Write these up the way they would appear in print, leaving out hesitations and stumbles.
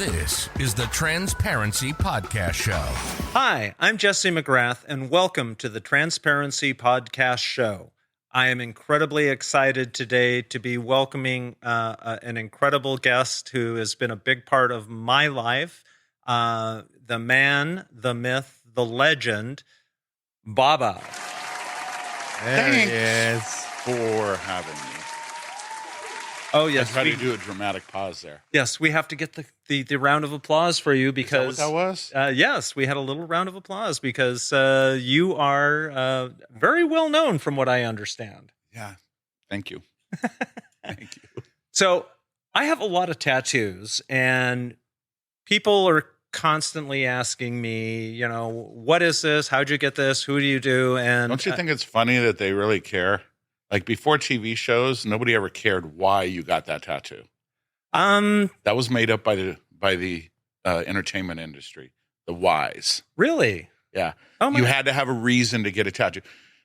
This is the Transparency Podcast Show. Hi, I'm Jessie McGrath, and welcome to the Transparency Podcast Show. I am incredibly excited today to be welcoming an incredible guest who has been a big part of my life, the man, the myth, the legend, Baba. Thanks for having me. Oh, yes. I tried to do a dramatic pause there. Yes, we have to get the round of applause for you because... Is that what that was? Yes, we had a little round of applause because you are very well known from what I understand. Yeah. Thank you. Thank you. So I have a lot of tattoos, and people are constantly asking me, what is this? How'd you get this? Who do you do? And don't you think it's funny that they really care? Like before TV shows, nobody ever cared why you got that tattoo. That was made up by the entertainment industry, the whys. Really? Yeah. Oh my you had to have a reason to get a tattoo.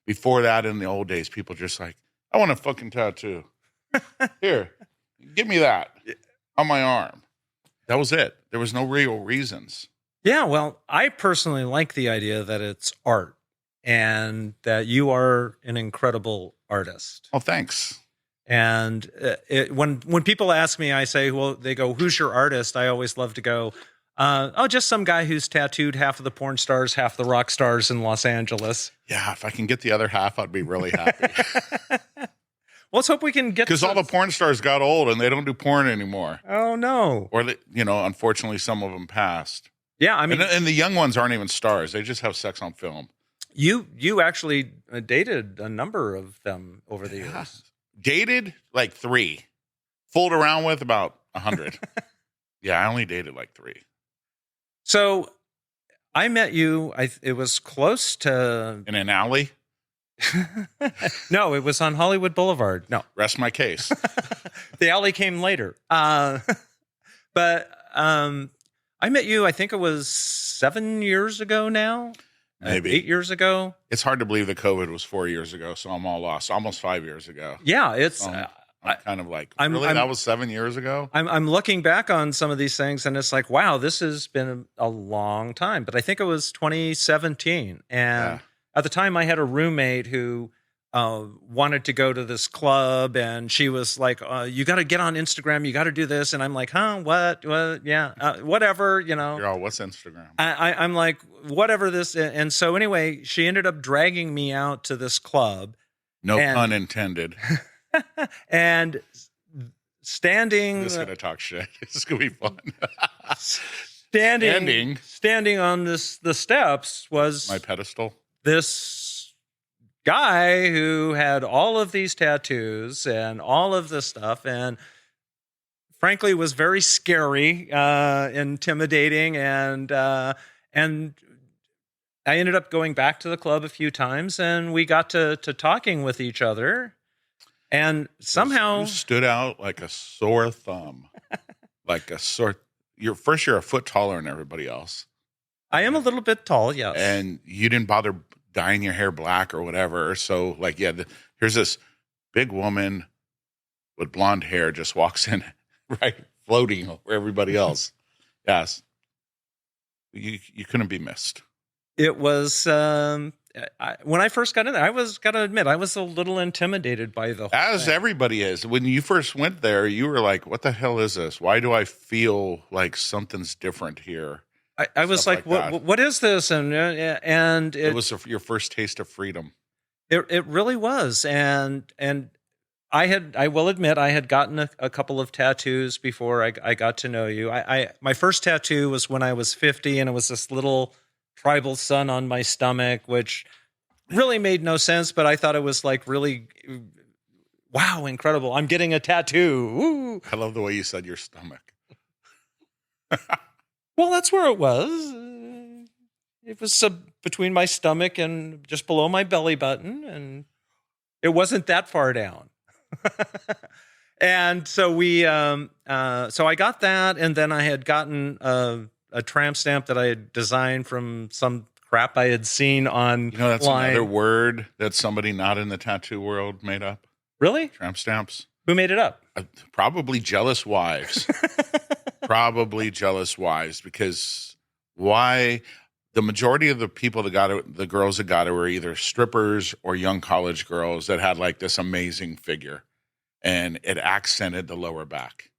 Before that, in the old days, people just like, I want a fucking tattoo. Here, give me that on my arm. That was it. There was no real reasons. Yeah, well, I personally like the idea that it's art and that you are an incredible artist. Oh, thanks. And when people ask me, I say, well, they go, who's your artist? I always love to go, just some guy who's tattooed half of the porn stars, half the rock stars in Los Angeles. Yeah, if I can get the other half, I'd be really happy. Let's hope we can get... Because all the porn stars got old and they don't do porn anymore. Oh, no. Or, unfortunately, some of them passed. Yeah, I mean... And the young ones aren't even stars. They just have sex on film. You actually dated a number of them over the years. Dated like 3. Fooled around with about 100. Yeah, I only dated like 3. So I met you, it was close to... In an alley? No, it was on Hollywood Boulevard. No. Rest my case. The alley came later. But I met you, I think it was 7 years ago now. Maybe 8 years ago. It's hard to believe that COVID was 4 years ago, so I'm all lost. Almost 5 years ago. Yeah, it's. So I'm kind of like, really? That was 7 years ago? I'm looking back on some of these things, and it's like, wow, this has been a long time. But I think it was 2017, and at the time, I had a roommate who wanted to go to this club, and she was like, you got to get on Instagram, you got to do this. And I'm like, what? Yeah, whatever, You're all, what's Instagram? I'm like, whatever this. And so anyway, she ended up dragging me out to this club. No pun intended. And standing. This is going to talk shit. This is going to be fun. Standing on the steps was my pedestal. This guy who had all of these tattoos and all of this stuff, and frankly was very scary, intimidating, and I ended up going back to the club a few times, and we got to talking with each other, and somehow you stood out like a sore thumb, you're a foot taller than everybody else. I am a little bit tall, yes, and you didn't bother dyeing your hair black or whatever. So here's this big woman with blonde hair just walks in, right, floating over everybody else. Yes. You couldn't be missed. It was, when I first got in there, got to admit, I was a little intimidated by the whole As thing. Everybody is. When you first went there, you were like, what the hell is this? Why do I feel like something's different here? I was like what is this? And it was your first taste of freedom. It really was. And I will admit, I had gotten a couple of tattoos before I got to know you. My first tattoo was when I was 50, and it was this little tribal sun on my stomach, which really made no sense, but I thought it was like really, wow, incredible. I'm getting a tattoo. Woo. I love the way you said your stomach. Well, that's where it was. It was between my stomach and just below my belly button, and it wasn't that far down. And so so I got that, and then I had gotten a tramp stamp that I had designed from some crap I had seen on. That's another word that somebody not in the tattoo world made up. Really? Tramp stamps. Who made it up? Probably jealous wives. Probably jealous wise, because why? The majority of the people that got it, the girls that got it, were either strippers or young college girls that had like this amazing figure, and it accented the lower back,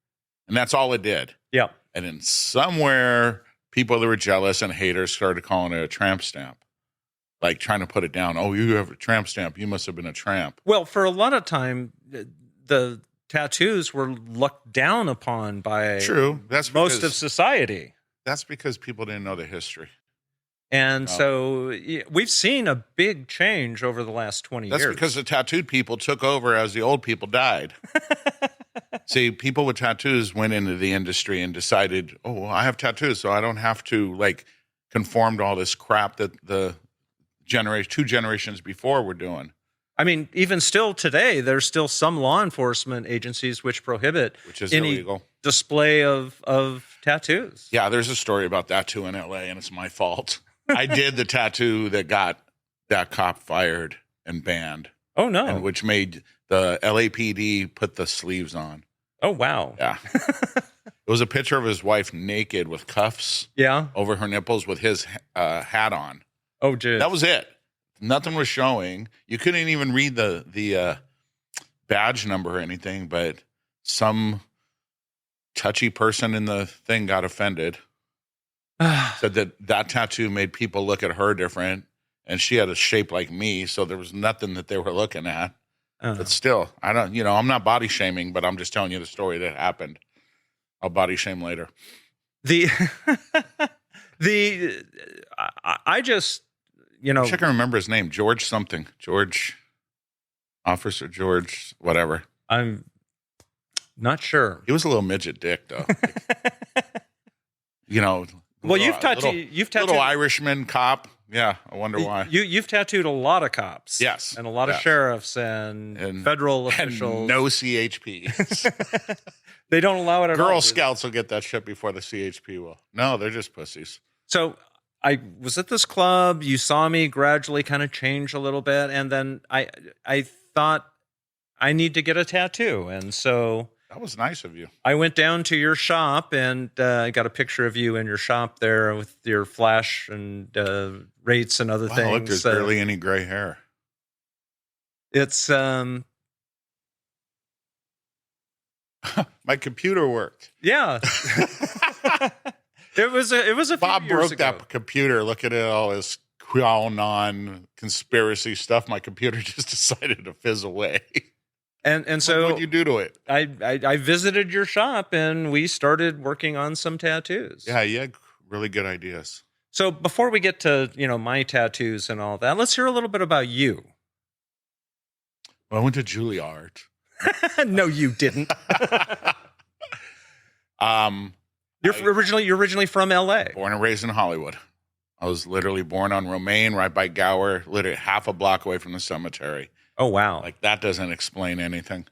and that's all it did. Yeah. And then somewhere, people that were jealous and haters started calling it a tramp stamp, like trying to put it down. Oh, you have a tramp stamp. You must have been a tramp. Well, for a lot of time, the tattoos were looked down upon by True. That's most of society. That's because people didn't know the history. And so we've seen a big change over the last 20 years. That's because the tattooed people took over as the old people died. See, people with tattoos went into the industry and decided, oh, well, I have tattoos, so I don't have to like conform to all this crap that the two generations before were doing. I mean, even still today, there's still some law enforcement agencies which prohibit any illegal display of tattoos. Yeah, there's a story about that too in LA, and it's my fault. I did the tattoo that got that cop fired and banned. Oh, no. And which made the LAPD put the sleeves on. Oh, wow. Yeah. It was a picture of his wife naked with cuffs over her nipples with his hat on. Oh, geez. That was it. Nothing was showing. You couldn't even read the badge number or anything, but some touchy person in the thing got offended. Said that tattoo made people look at her different, and she had a shape like me, so there was nothing that they were looking at. But still, I'm not body shaming, but I'm just telling you the story that happened. I'll body shame later. I just, I wish I can remember his name. Officer George, whatever. I'm not sure. He was a little midget dick, though. Well, you've tattooed little Irishman cop. Yeah, I wonder why. You've tattooed a lot of cops. Yes. And a lot of sheriffs and federal officials. And no CHPs. They don't allow it at all. Girl Scouts will get that shit before the CHP will. No, they're just pussies. So I was at this club. You saw me gradually kind of change a little bit. And then I thought I need to get a tattoo. And so... That was nice of you. I went down to your shop and I got a picture of you in your shop there with your flash and rates and other things. Look, there's barely any gray hair. It's my computer worked. Yeah. It was a Bob few years broke ago. that computer. Look at it, all this QAnon conspiracy stuff. My computer just decided to fizz away. And so what'd you do to it? I visited your shop and we started working on some tattoos. Yeah, you had really good ideas. So before we get to, my tattoos and all that, let's hear a little bit about you. Well, I went to Juilliard. No, you didn't. You're originally from LA. Born and raised in Hollywood. I was literally born on Romaine, right by Gower, literally half a block away from the cemetery. Oh, wow. Like, that doesn't explain anything.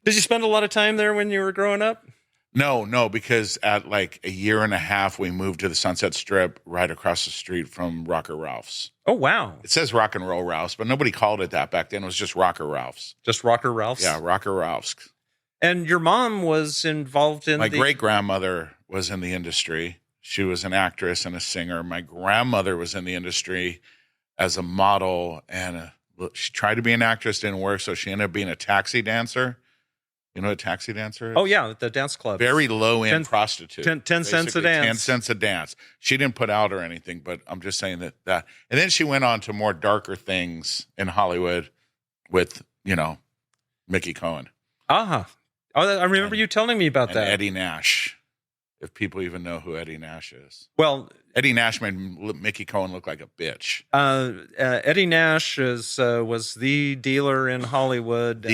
Did you spend a lot of time there when you were growing up? No, because at like a year and a half, we moved to the Sunset Strip right across the street from Rocker Ralph's. Oh, wow. It says Rock and Roll Ralph's, but nobody called it that back then. It was just Rocker Ralph's. Just Rocker Ralph's? Yeah, Rocker Ralph's. And your mom was involved in My great-grandmother was in the industry. She was an actress and a singer. My grandmother was in the industry as a model, and she tried to be an actress, didn't work, so she ended up being a taxi dancer. You know what a taxi dancer is? Oh, yeah, the dance club. Very low-end prostitute. 10 cents a dance. 10 cents a dance. She didn't put out or anything, but I'm just saying that. And then she went on to more darker things in Hollywood with, Mickey Cohen. Uh-huh. Oh, I remember you telling me about that. Eddie Nash, if people even know who Eddie Nash is. Well, Eddie Nash made Mickey Cohen look like a bitch. Eddie Nash was the dealer in Hollywood.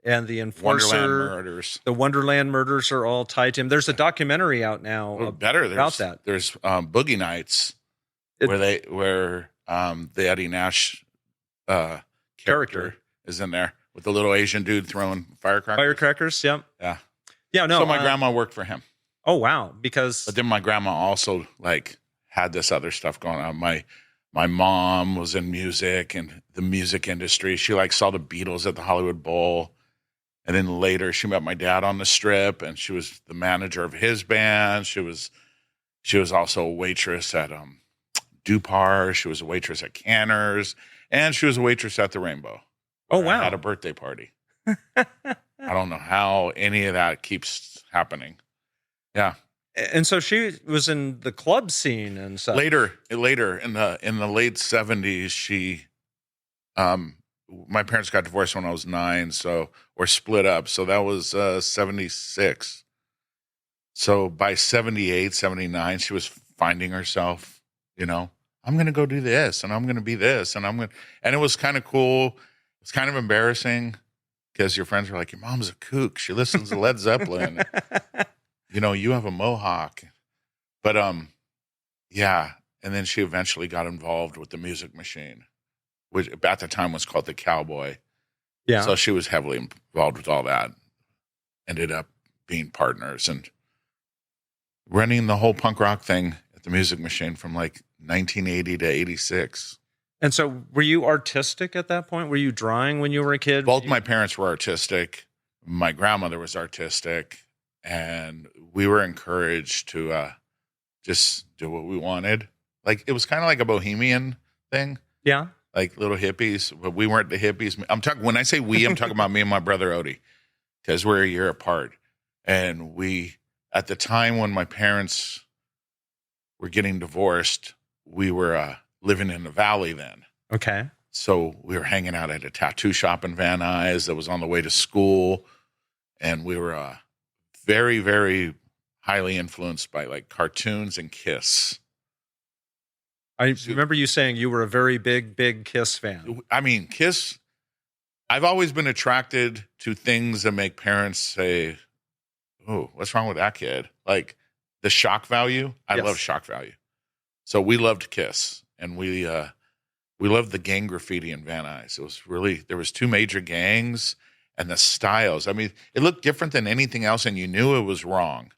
And the enforcer. Wonderland Murders. The Wonderland Murders are all tied to him. There's a documentary out now about that. There's Boogie Nights where the Eddie Nash character is in there with the little Asian dude throwing firecrackers. Firecrackers, yep. Yeah. Yeah, no. So my grandma worked for him. Oh, wow. But then my grandma also had this other stuff going on. My mom was in music and the music industry. She saw the Beatles at the Hollywood Bowl. And then later she met my dad on the Strip, and she was the manager of his band. She was also a waitress at Dupar. She was a waitress at Canner's, and she was a waitress at the Rainbow. Oh, wow. I had a birthday party. I don't know how any of that keeps happening. Yeah. And so she was in the club scene and stuff. Later in the late 70s, she my parents got divorced when I was 9, or split up. So that was 76. So by 78, 79, she was finding herself, I'm going to go do this, and I'm going to be this, and and it was kind of cool. It's kind of embarrassing because your friends are like, your mom's a kook. She listens to Led Zeppelin. You have a mohawk. But yeah. And then she eventually got involved with the Music Machine, which at the time was called the Cowboy. Yeah. So she was heavily involved with all that. Ended up being partners and running the whole punk rock thing at the Music Machine from like 1980 to 86. And so were you artistic at that point? Were you drawing when you were a kid? Both my parents were artistic. My grandmother was artistic. And we were encouraged to just do what we wanted. Like, it was kind of like a bohemian thing. Yeah. Like little hippies, but we weren't the hippies. When I say we, I'm talking about me and my brother Odie, because we're a year apart. And at the time when my parents were getting divorced, we were living in the valley then. Okay. So we were hanging out at a tattoo shop in Van Nuys that was on the way to school. And we were very, very highly influenced by like cartoons and Kiss. I remember you saying you were a very big Kiss fan. I mean, Kiss, I've always been attracted to things that make parents say, oh, what's wrong with that kid? Like the shock value. I love shock value. So we loved Kiss, and we loved the gang graffiti in Van Nuys. It was really, there was 2 major gangs. And the styles, I mean, it looked different than anything else, and you knew it was wrong.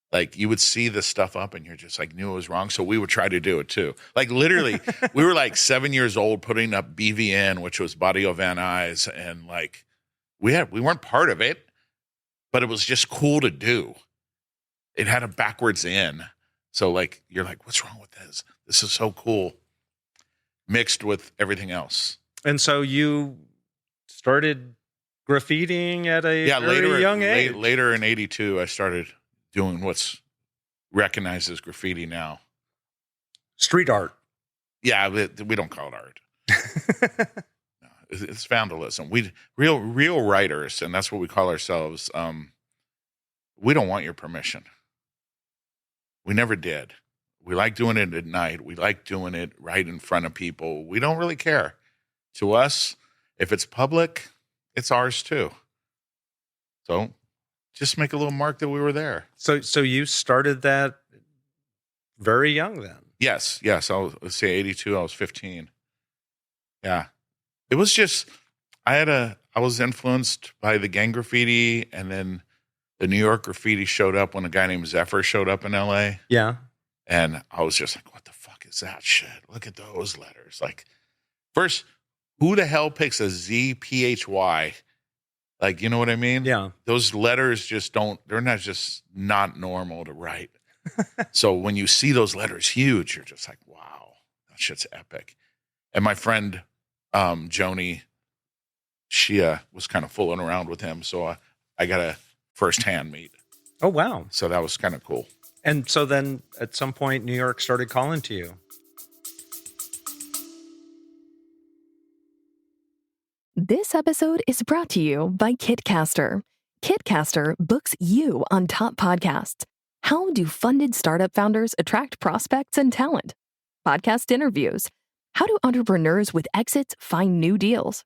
Like, you would see the stuff up, and you're just like, knew it was wrong, so we would try to do it too. Like, literally, we were like 7 years old putting up BVN, which was Barrio Van Nuys, and like, we weren't part of it, but it was just cool to do. It had a backwards in. So, like, you're like, what's wrong with this? This is so cool. Mixed with everything else. And so you started graffitiing at a very young age. Later in 82, I started doing what's recognized as graffiti now. Street art. Yeah, we don't call it art. No, it's vandalism. Real writers, and that's what we call ourselves. We don't want your permission. We never did. We like doing it at night. We like doing it right in front of people. We don't really care. To us, if it's public, it's ours too. So just make a little mark that we were there. So you started that very young then? Yes. Let's say 82. I was 15. Yeah. It was just, I was influenced by the gang graffiti, and then the New York graffiti showed up when a guy named Zephyr showed up in LA. Yeah. And I was just like, what the fuck is that shit? Look at those letters. Like, first, who the hell picks a ZPHY? Like, you know what I mean? Yeah. Those letters they're not normal to write. So when you see those letters huge, you're just like, wow, that shit's epic. And my friend, Joni, she was kind of fooling around with him. So I got a firsthand meet. Oh, wow. So that was kind of cool. And so then at some point, New York started calling to you. This episode is brought to you by Kitcaster. Kitcaster books you on top podcasts. How do funded startup founders attract prospects and talent? Podcast interviews. How do entrepreneurs with exits find new deals?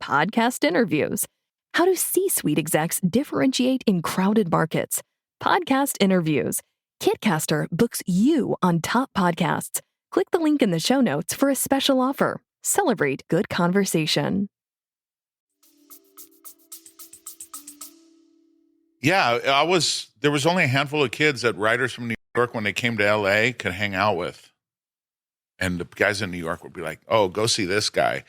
Podcast interviews. How do C-suite execs differentiate in crowded markets? Podcast interviews. Kitcaster books you on top podcasts. Click the link in the show notes for a special offer. Celebrate good conversation. Yeah, there was only a handful of kids that writers from New York, when they came to LA, could hang out with. And the guys in New York would be like, oh, go see this guy.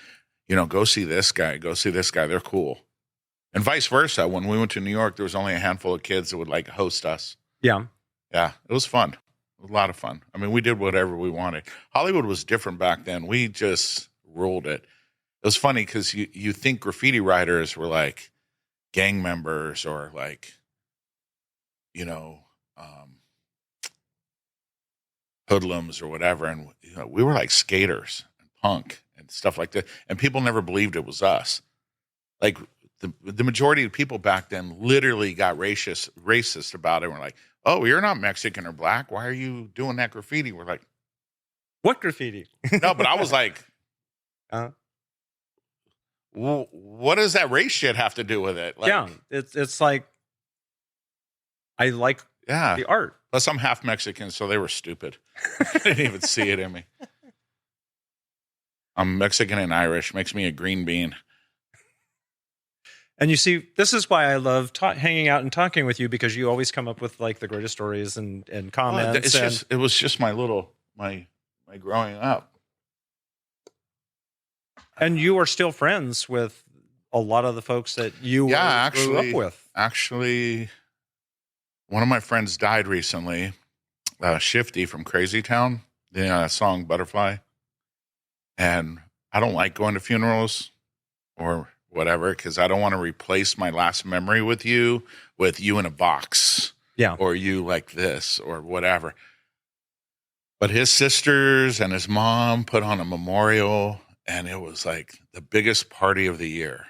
Go see this guy. Go see this guy. They're cool. And vice versa. When we went to New York, there was only a handful of kids that would like host us. Yeah. Yeah, it was fun. It was a lot of fun. I mean, we did whatever we wanted. Hollywood was different back then. We just ruled it. It was funny because you think graffiti writers were like gang members or like, you know, hoodlums or whatever. And we were like skaters and punk and stuff like that. And people never believed it was us. Like the majority of people back then literally got racist about it. We're like, oh, you're not Mexican or black. Why are you doing that graffiti? We're like, what graffiti? no, but I was like, what does that race shit have to do with it? Like, yeah, it's like I like the art. Plus, I'm half Mexican, so they were stupid. I didn't even see it in me. I'm Mexican and Irish. Makes me a green bean. And you see, this is why I love hanging out and talking with you, because you always come up with like the greatest stories and comments. It was just my growing up. And you are still friends with a lot of the folks that you grew up with. Actually, one of my friends died recently, Shifty from Crazy Town, the song Butterfly. And I don't like going to funerals or whatever, because I don't want to replace my last memory with you in a box. Yeah. Or you like this or whatever. But his sisters and his mom put on a memorial, and it was like the biggest party of the year.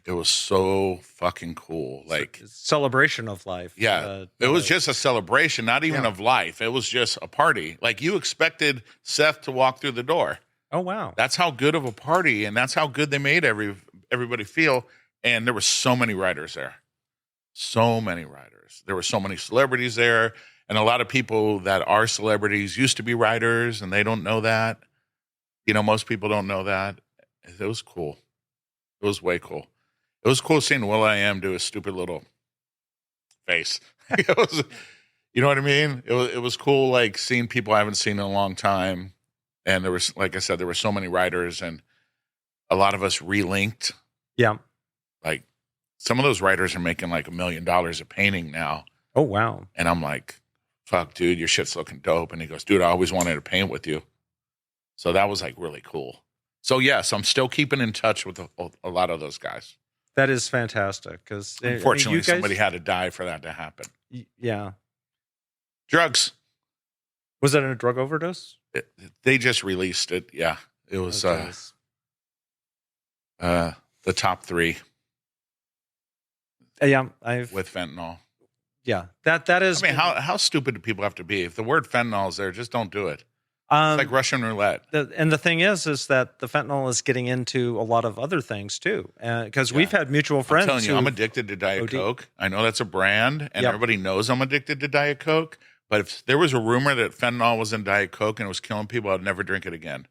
It was so fucking cool. Like celebration of life. Yeah. It was just a celebration, not even of life. It was just a party. Like you expected Seth to walk through the door. Oh, wow. That's how good of a party, and that's how good they made everybody feel. And there were so many writers there. So many writers. There were so many celebrities there. And a lot of people that are celebrities used to be writers, and they don't know that. You know, most people don't know that. It was cool. It was way cool. It was cool seeing will.i.am do a stupid little face. It was, you know what I mean? It was cool, like seeing people I haven't seen in a long time. And there was, like I said, there were so many writers, and a lot of us relinked. Yeah. Like some of those writers are making like $1 million a painting now. Oh, wow. And I'm like, fuck, dude, your shit's looking dope. And he goes, dude, I always wanted to paint with you. So that was like really cool. So yes, I'm still keeping in touch with a lot of those guys. That is fantastic. Because unfortunately, somebody had to die for that to happen. Yeah. Drugs. Was that a drug overdose? They just released it. Yeah. It was the top 3. Yeah. With fentanyl. Yeah. That is. I mean, how stupid do people have to be? If the word fentanyl is there, just don't do it. It's like Russian roulette. And the thing is that the fentanyl is getting into a lot of other things too. Because we've had mutual friends. I'm telling you, I'm addicted to Diet Coke. I know that's a brand, and everybody knows I'm addicted to Diet Coke. But if there was a rumor that fentanyl was in Diet Coke and it was killing people, I'd never drink it again.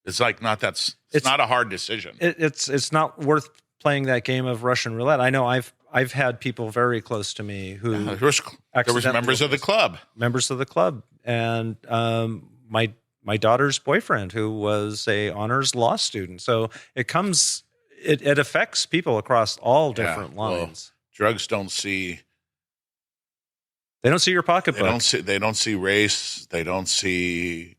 It's like it's not a hard decision. It's not worth playing that game of Russian roulette. I know I've had people very close to me who there was members of the club. Members of the club. And my daughter's boyfriend, who was a honors law student. So it affects people across all different lines. Well, drugs don't see. They don't see your pocketbook. They don't see race. They don't see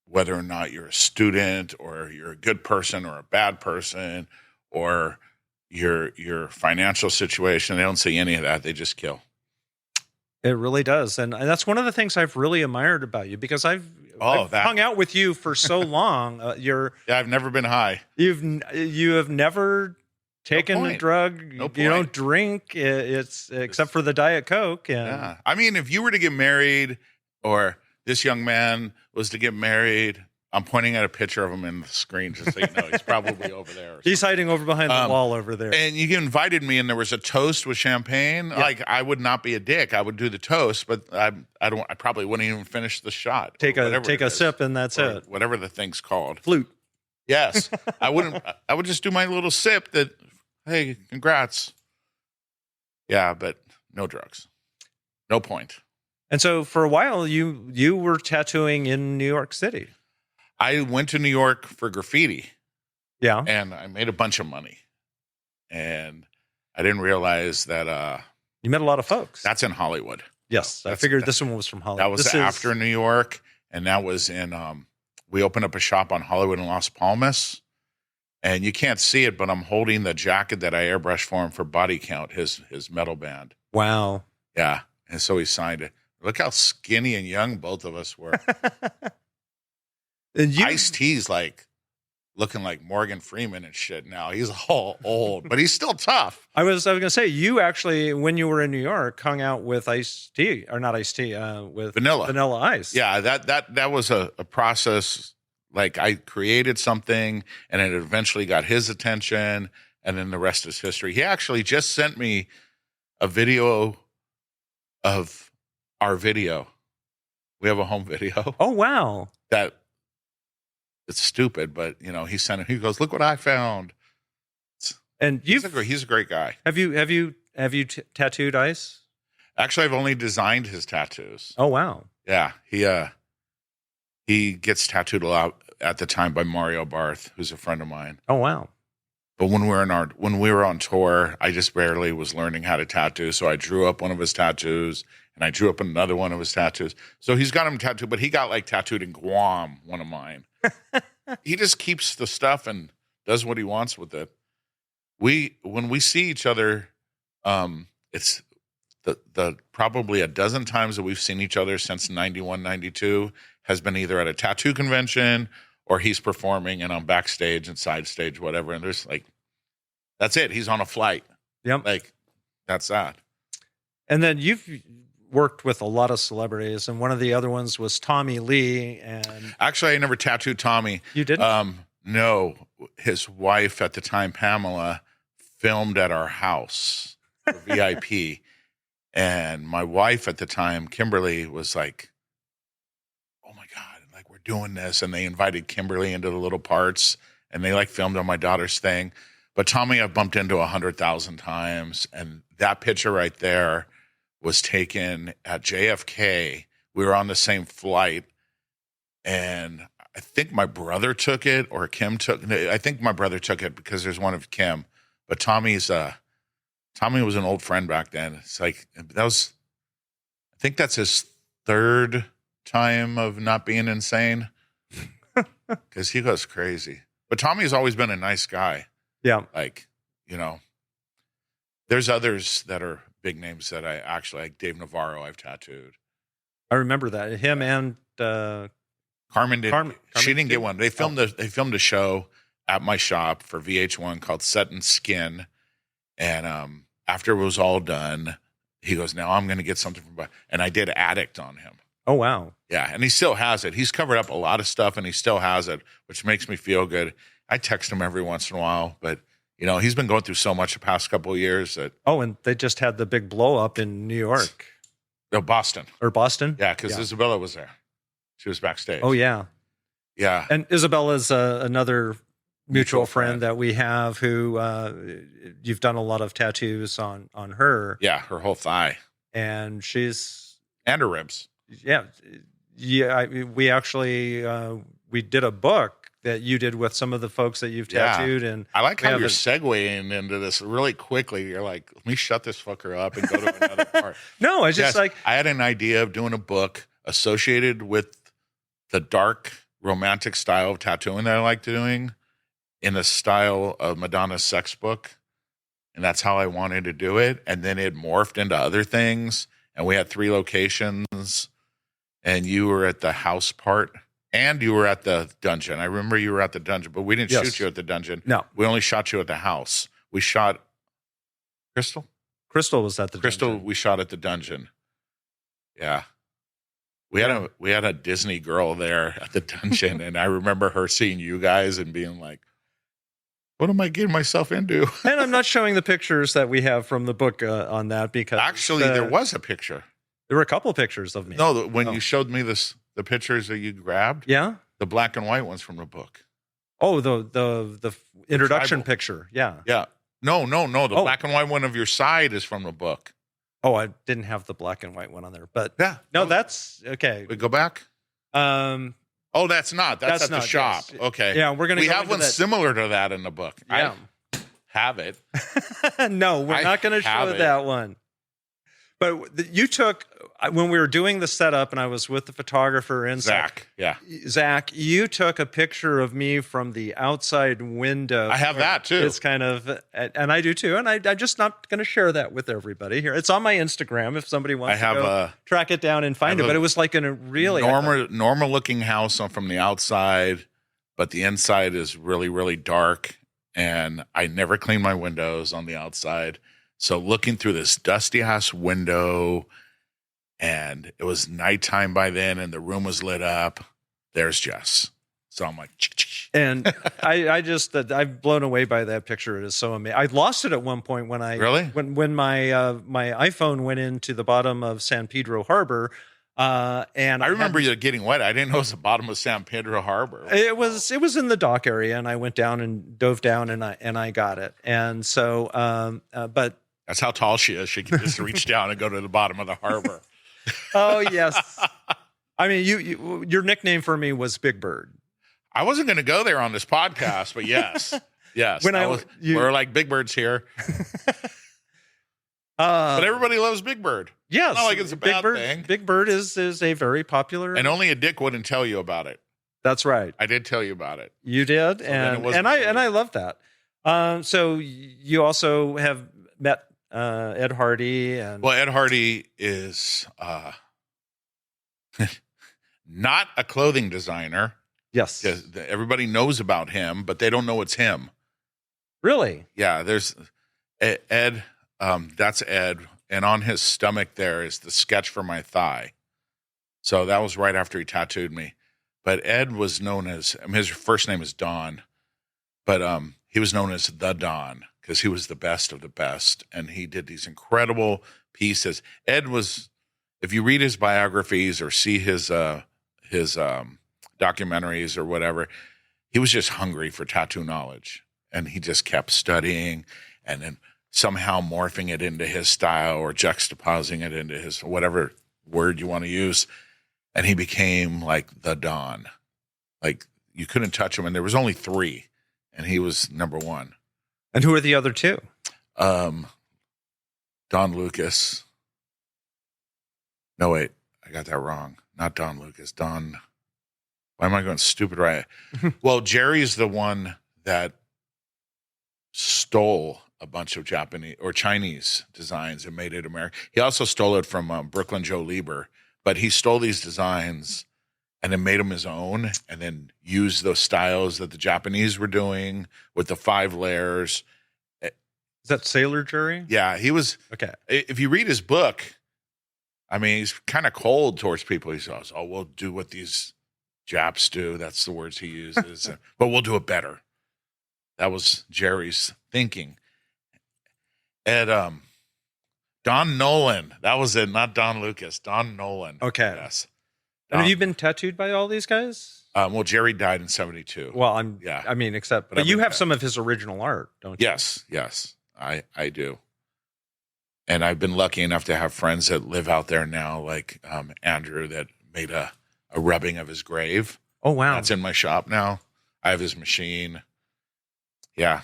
whether or not you're a student or you're a good person or a bad person or your financial situation. They don't see any of that. They just kill. It really does. And that's one of the things I've really admired about you, because I've hung out with you for so long. I've never been high. You have never taken a drug. No point. You don't drink. It's except for the Diet Coke. And I mean, if you were to get married, or this young man was to get married, I'm pointing at a picture of him in the screen just so you know he's probably over there. He's hiding over behind the wall over there. And you invited me, and there was a toast with champagne. Yeah. Like, I would not be a dick. I would do the toast, but I probably wouldn't even finish the shot. Take a sip, and that's it. Whatever the thing's called. Flute. Yes, I wouldn't. I would just do my little sip. That, hey, congrats. Yeah, but no drugs. No point. And so for a while, you were tattooing in New York City. I went to New York for graffiti. Yeah. And I made a bunch of money. and I didn't realize that You met a lot of folks. that's in Hollywood. Yes, I figured this one was from Hollywood. That was after New York, and that was in. We opened up a shop on Hollywood in Las Palmas, and you can't see it, but I'm holding the jacket that I airbrushed for him for Body Count, his metal band. Wow. Yeah, and so he signed it. Look how skinny and young both of us were. And Ice-T's like looking like Morgan Freeman and shit now. He's all old, but he's still tough. I was going to say, you actually, when you were in New York, hung out with Ice-T, or not Ice-T, with Vanilla Ice. Yeah, that was a process. Like I created something, and it eventually got his attention, and then the rest is history. He actually just sent me a video of our video. We have a home video. Oh, wow. That it's stupid, but he sent it. He goes, "Look what I found." And he's a great guy. Have you tattooed Ice? Actually, I've only designed his tattoos. Oh, wow. Yeah, he gets tattooed a lot at the time by Mario Barth, who's a friend of mine. Oh, wow. But when we were on tour, I just barely was learning how to tattoo. So I drew up one of his tattoos, and I drew up another one of his tattoos. So he's got him tattooed, but he got like tattooed in Guam, one of mine. He just keeps the stuff and does what he wants with it. When we see each other, it's the probably a dozen times that we've seen each other since 91, 92 has been either at a tattoo convention or he's performing and I'm backstage and side stage, whatever. And there's like, that's it. He's on a flight. Yep. Like, that's that. And then you've worked with a lot of celebrities, and one of the other ones was Tommy Lee. And actually, I never tattooed Tommy. You didn't? No. His wife at the time, Pamela, filmed at our house for VIP. And my wife at the time, Kimberly, was like, "Oh my God, like we're doing this." And they invited Kimberly into the little parts, and they like filmed on my daughter's thing. But Tommy, I've bumped into 100,000 times. And that picture right there was taken at JFK. We were on the same flight. And I think my brother took it, or Kim took it. I think my brother took it because there's one of Kim. But Tommy was an old friend back then. It's like, I think that's his third time of not being insane. Because he goes crazy. But Tommy's always been a nice guy. Yeah. Like, there's others that are big names that I actually, like Dave Navarro, I've tattooed. I remember that. Him and Carmen did. Carmen she didn't get one. They filmed a show at my shop for VH1 called Set and Skin. And after it was all done, he goes, "Now I'm going to get something from," and I did Addict on him. Oh, wow. Yeah, and he still has it. He's covered up a lot of stuff, and he still has it, which makes me feel good. I text him every once in a while, but he's been going through so much the past couple of years that. Oh, and they just had the big blow up in New York. No, Boston. Or Boston? Yeah, because Isabella was there. She was backstage. Oh, yeah. Yeah. And Isabella's another mutual friend that we have who you've done a lot of tattoos on her. Yeah, her whole thigh. And she's... And her ribs. Yeah. Yeah, we actually, we did a book that you did with some of the folks that you've tattooed. And I like how you're segueing into this really quickly. You're like, let me shut this fucker up and go to another part. No, I had an idea of doing a book associated with the dark romantic style of tattooing that I like doing in the style of Madonna's sex book. And that's how I wanted to do it. And then it morphed into other things. And we had 3 locations. And you were at the house part. And you were at the dungeon. I remember you were at the dungeon, but we didn't shoot you at the dungeon. No. We only shot you at the house. We shot Crystal? Crystal was at the dungeon. We shot at the dungeon. Yeah. We had a Disney girl there at the dungeon, and I remember her seeing you guys and being like, what am I getting myself into? And I'm not showing the pictures that we have from the book on that because... Actually, there was a picture. There were a couple pictures of me. No, when you showed me the pictures that you grabbed. Yeah. The black and white ones from the book. Oh, the introduction picture. Yeah. Yeah. No. The black and white one of your side is from the book. Oh, I didn't have the black and white one on there, but yeah. No, that's okay. We go back. Oh, that's not. That's at the shop. Yes. Okay. Yeah, we have one similar to that in the book. Yeah. have it. No, we're not going to show that one. But you took, when we were doing the setup and I was with the photographer inside. Zach, you took a picture of me from the outside window. I have that too. It's kind of, and I do too. And I'm just not going to share that with everybody here. It's on my Instagram if somebody wants to go track it down and find it. But it was like in a really normal looking house from the outside, but the inside is really, really dark. And I never clean my windows on the outside. So looking through this dusty ass window, and it was nighttime by then, and the room was lit up. There's Jess. So I'm like, and I'm blown away by that picture. It is so amazing. I lost it at one point when my iPhone went into the bottom of San Pedro Harbor. And I remember you getting wet. I didn't know it was the bottom of San Pedro Harbor. It was in the dock area, and I went down and dove down, and I got it. And so, but that's how tall she is. She can just reach down and go to the bottom of the harbor. Oh yes. I mean, your nickname for me was Big Bird. I wasn't going to go there on this podcast, but yes. We're like Big Bird's here. But everybody loves Big Bird. Yes. It's not like it's a bad thing. Big Bird is a very popular. And only a dick wouldn't tell you about it. That's right. I did tell you about it. You did. So and I love that. So you also have met Ed Hardy. Well, Ed Hardy is not a clothing designer. Yes. Everybody knows about him, but they don't know it's him. Really? Yeah. There's Ed. That's Ed. And on his stomach there is the sketch for my thigh. So that was right after he tattooed me. But Ed was known as, his first name is Don, but he was known as the Don because he was the best of the best. And he did these incredible pieces. Ed was, if you read his biographies or see his documentaries or whatever, he was just hungry for tattoo knowledge. And he just kept studying and then somehow morphing it into his style or juxtaposing it into his, whatever word you want to use. And he became like the Don. Like you couldn't touch him. And there was only 3 and he was number 1. And who are the other 2? Don Lucas. No, wait, I got that wrong. Not Don Lucas. Don. Why am I going stupid right? Well, Jerry's the one that stole a bunch of Japanese or Chinese designs and made it American. He also stole it from Brooklyn Joe Lieber, but he stole these designs and then made them his own and then used those styles that the Japanese were doing with the 5 layers. Is that Sailor Jerry? Yeah, he was. Okay. If you read his book, I mean, he's kind of cold towards people. He says, oh, we'll do what these Japs do. That's the words he uses. But we'll do it better. That was Jerry's thinking. And Don Nolan. That was it, not Don Lucas. Don Nolan. Okay. Yes. And have you been tattooed by all these guys? Well, Jerry died in 72. Well, but you have some of his original art, don't you? Yes, I do. And I've been lucky enough to have friends that live out there now, like Andrew, that made a rubbing of his grave. Oh, wow. That's in my shop now. I have his machine. Yeah.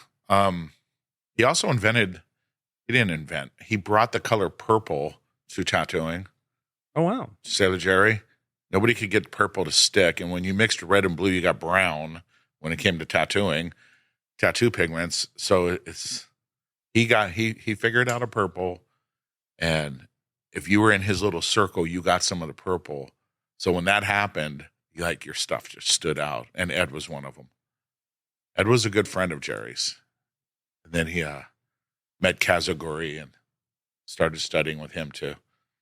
He also he brought the color purple to tattooing. Oh, wow. Sailor Jerry. Nobody could get purple to stick. And when you mixed red and blue, you got brown when it came to tattoo pigments. So he figured out a purple. And if you were in his little circle, you got some of the purple. So when that happened, your stuff just stood out. And Ed was one of them. Ed was a good friend of Jerry's. And then he met Kazaguri and started studying with him too.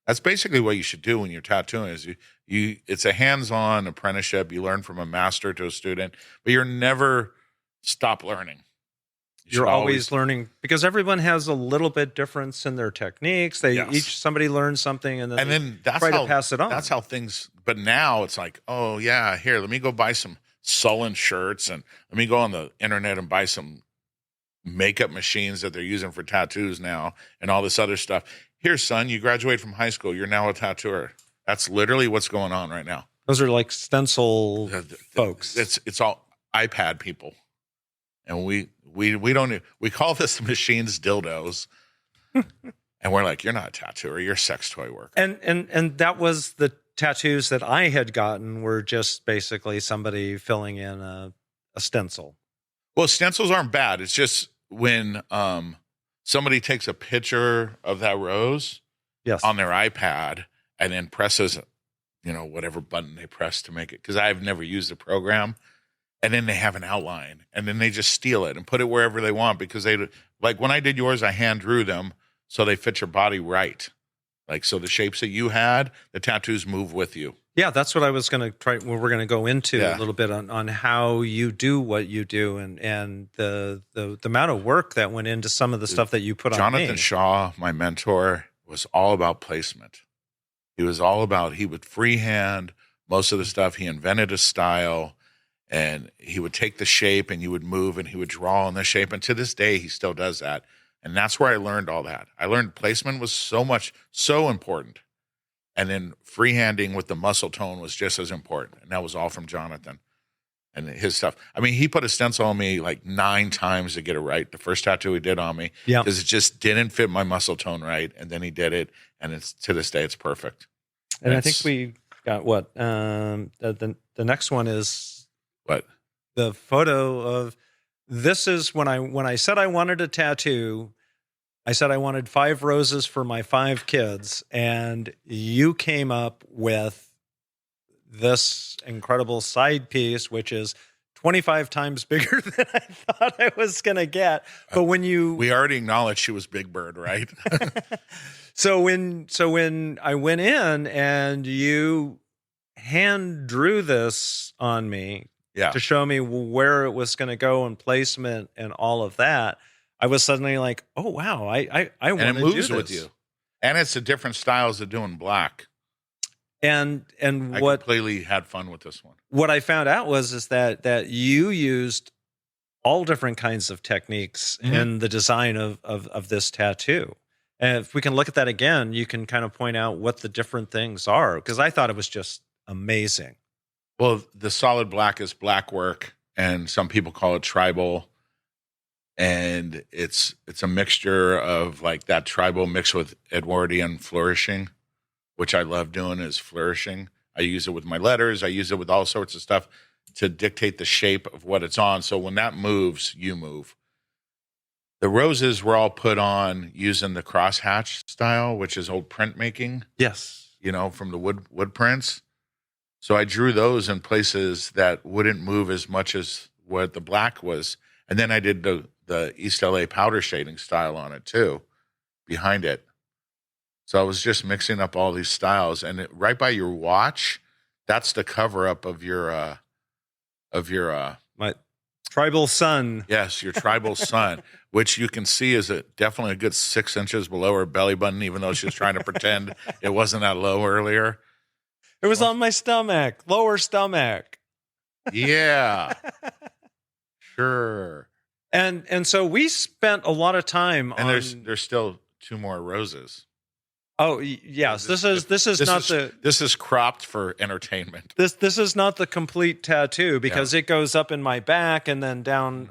That's basically what you should do when you're tattooing is it's a hands-on apprenticeship. You learn from a master to a student, but you're never stop learning. You're always learning because everyone has a little bit difference in their techniques. Somebody learns something and then that's try to pass it on. That's how things, but now it's like, oh yeah, here, let me go buy some Sullen shirts and let me go on the internet and buy some makeup machines that they're using for tattoos now and all this other stuff. Here, son, you graduate from high school. You're now a tattooer. That's literally what's going on right now. Those are like stencil folks. It's all iPad people. And we We don't, we call this machines dildos. And we're like, you're not a tattooer, you're a sex toy worker. And that was the tattoos that I had gotten were just basically somebody filling in a stencil. Well, stencils aren't bad. It's just when somebody takes a picture of that rose on their iPad and then presses, whatever button they press to make it. Because I've never used the program. And then they have an outline. And then they just steal it and put it wherever they want. Because like when I did yours, I hand drew them so they fit your body right. Like, so the shapes that you had, the tattoos move with you. Yeah, that's what I was going to try. We're going to go into a little bit on how you do what you do and the amount of work that went into some of the stuff that you put on me. Jonathan Shaw, my mentor, was all about placement. He was all about, he would freehand most of the stuff. He invented a style, and he would take the shape and you would move and he would draw in the shape. And to this day, he still does that. And that's where I learned all that. I learned placement was so important. And then freehanding with the muscle tone was just as important. And that was all from Jonathan and his stuff. I mean, he put a stencil on me like 9 times to get it right. The first tattoo he did on me. Yeah. Because it just didn't fit my muscle tone right. And then he did it. And it's to this day, it's perfect. And I think we got what? The next one is what? The photo of, this is when I said I wanted a tattoo, I said I wanted 5 roses for my 5 kids, and you came up with this incredible side piece, which is 25 times bigger than I thought I was going to get. But when we already acknowledged she was Big Bird, right? So when I went in and you hand drew this on me, to show me where it was going to go and placement and all of that, I was suddenly like, oh, wow, I want to do this. And it moves with you. And it's a different styles of doing black. And I completely had fun with this one. What I found out is that you used all different kinds of techniques in the design of this tattoo. And if we can look at that again, you can kind of point out what the different things are, because I thought it was just amazing. Well, the solid black is black work, and some people call it tribal. And it's a mixture of like that tribal mixed with Edwardian flourishing, which I love doing is flourishing. I use it with my letters. I use it with all sorts of stuff to dictate the shape of what it's on. So when that moves, you move. The roses were all put on using the crosshatch style, which is old printmaking. Yes. From the wood prints. So I drew those in places that wouldn't move as much as what the black was. And then I did the East LA powder shading style on it too, behind it. So I was just mixing up all these styles. And right by your watch, that's the cover up of your my tribal sun. Yes, your tribal sun, which you can see is definitely a good 6 inches below her belly button, even though she was trying to pretend it wasn't that low earlier. It was on my stomach, lower stomach. Yeah. Sure. And so we spent a lot of time and there's still 2 more roses. Oh yes, this is cropped for entertainment. This is not the complete tattoo because it goes up in my back and then down,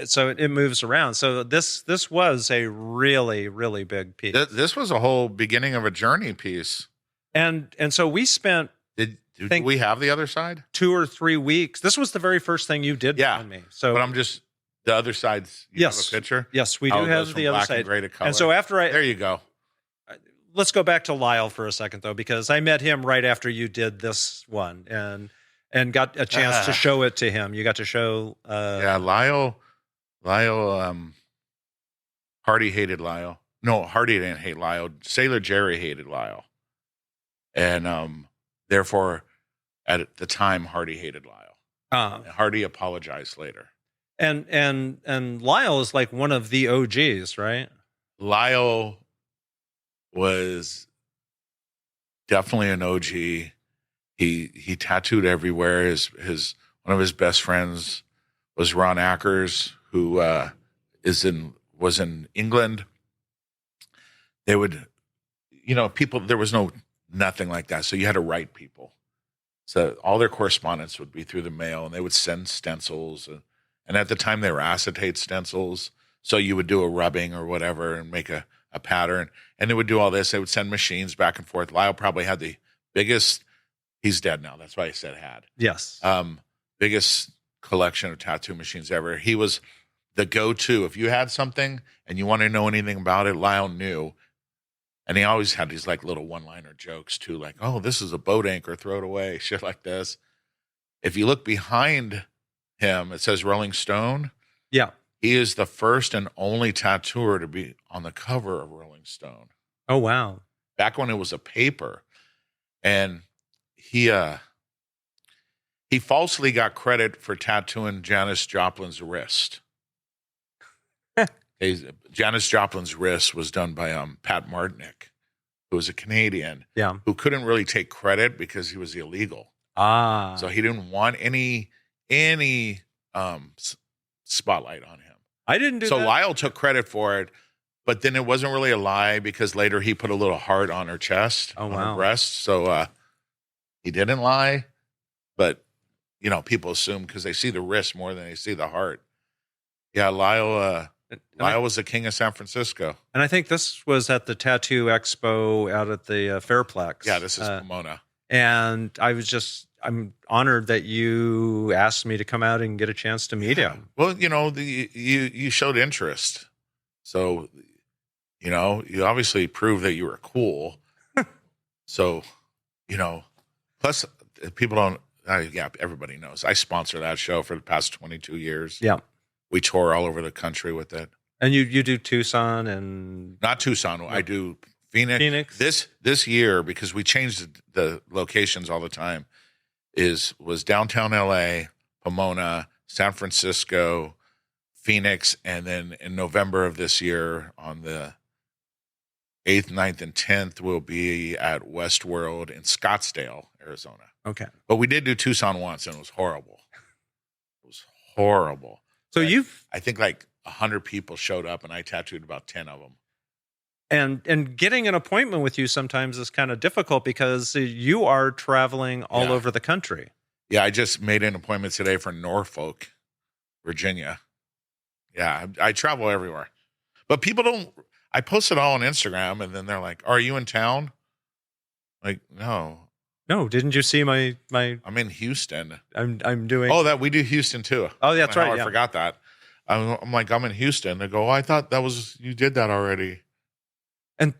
so it moves around. So this was a really, really big piece. This was a whole beginning of a journey piece. And so we spent. Did we have the other side? 2 or 3 weeks. This was the very first thing you did on me. So, but I'm just the other side's. You have a picture. Yes, we do have the other side. And gray to color. And so there you go. Let's go back to Lyle for a second though, because I met him right after you did this one and got a chance to show it to him. You got to show. Lyle. Hardy hated Lyle. No, Hardy didn't hate Lyle. Sailor Jerry hated Lyle. And therefore, at the time, Hardy hated Lyle. Hardy apologized later. And Lyle is like one of the OGs, right? Lyle was definitely an OG. He tattooed everywhere. His one of his best friends was Ron Ackers, who was in England. They would, people. There was nothing like that, so you had to write people. So all their correspondence would be through the mail, and they would send stencils, And at the time they were acetate stencils. So you would do a rubbing or whatever and make a pattern. And they would do all this. They would send machines back and forth. Lyle probably had the biggest, he's dead now. That's why I said had. Yes. Biggest collection of tattoo machines ever. He was the go-to. If you had something and you want to know anything about it, Lyle knew. And he always had these like little one-liner jokes too, like, oh, this is a boat anchor, throw it away, shit like this. If you look behind him, it says Rolling Stone. Yeah. He is the first and only tattooer to be on the cover of Rolling Stone. Oh, wow. Back when it was a paper. And he falsely got credit for tattooing Janis Joplin's wrist. Janis Joplin's wrist was done by Pat Martinick, who was a Canadian, who couldn't really take credit because he was illegal. So he didn't want any spotlight on him. I didn't do that. So Lyle took credit for it, but then it wasn't really a lie because later he put a little heart on her chest, on her breast. So he didn't lie, but people assume because they see the wrist more than they see the heart. Yeah, Lyle was the king of San Francisco. And I think this was at the Tattoo Expo out at the Fairplex. Yeah, this is Pomona. And I'm honored that you asked me to come out and get a chance to meet him. Well, you showed interest. So, you obviously proved that you were cool. So, plus people don't, everybody knows. I sponsor that show for the past 22 years. Yeah. We tour all over the country with it. And you do Tucson and... Not Tucson. No. I do Phoenix. This year, because we changed the locations all the time, was downtown LA, Pomona, San Francisco, Phoenix, and then in November of this year on the 8th, 9th, and 10th, we'll be at Westworld in Scottsdale, Arizona. Okay. But we did do Tucson once, and it was horrible. It was horrible. So I think like 100 people showed up, and I tattooed about 10 of them. And getting an appointment with you sometimes is kind of difficult because you are traveling all over the country. Yeah, I just made an appointment today for Norfolk, Virginia. Yeah, I travel everywhere. But people don't, I post it all on Instagram, and then they're like, are you in town? Like, no. No, didn't you see my I'm in Houston. I'm doing... Oh, that we do Houston too. Oh, that's right. I forgot that. I'm like, I'm in Houston. They go, oh, I thought you did that already. And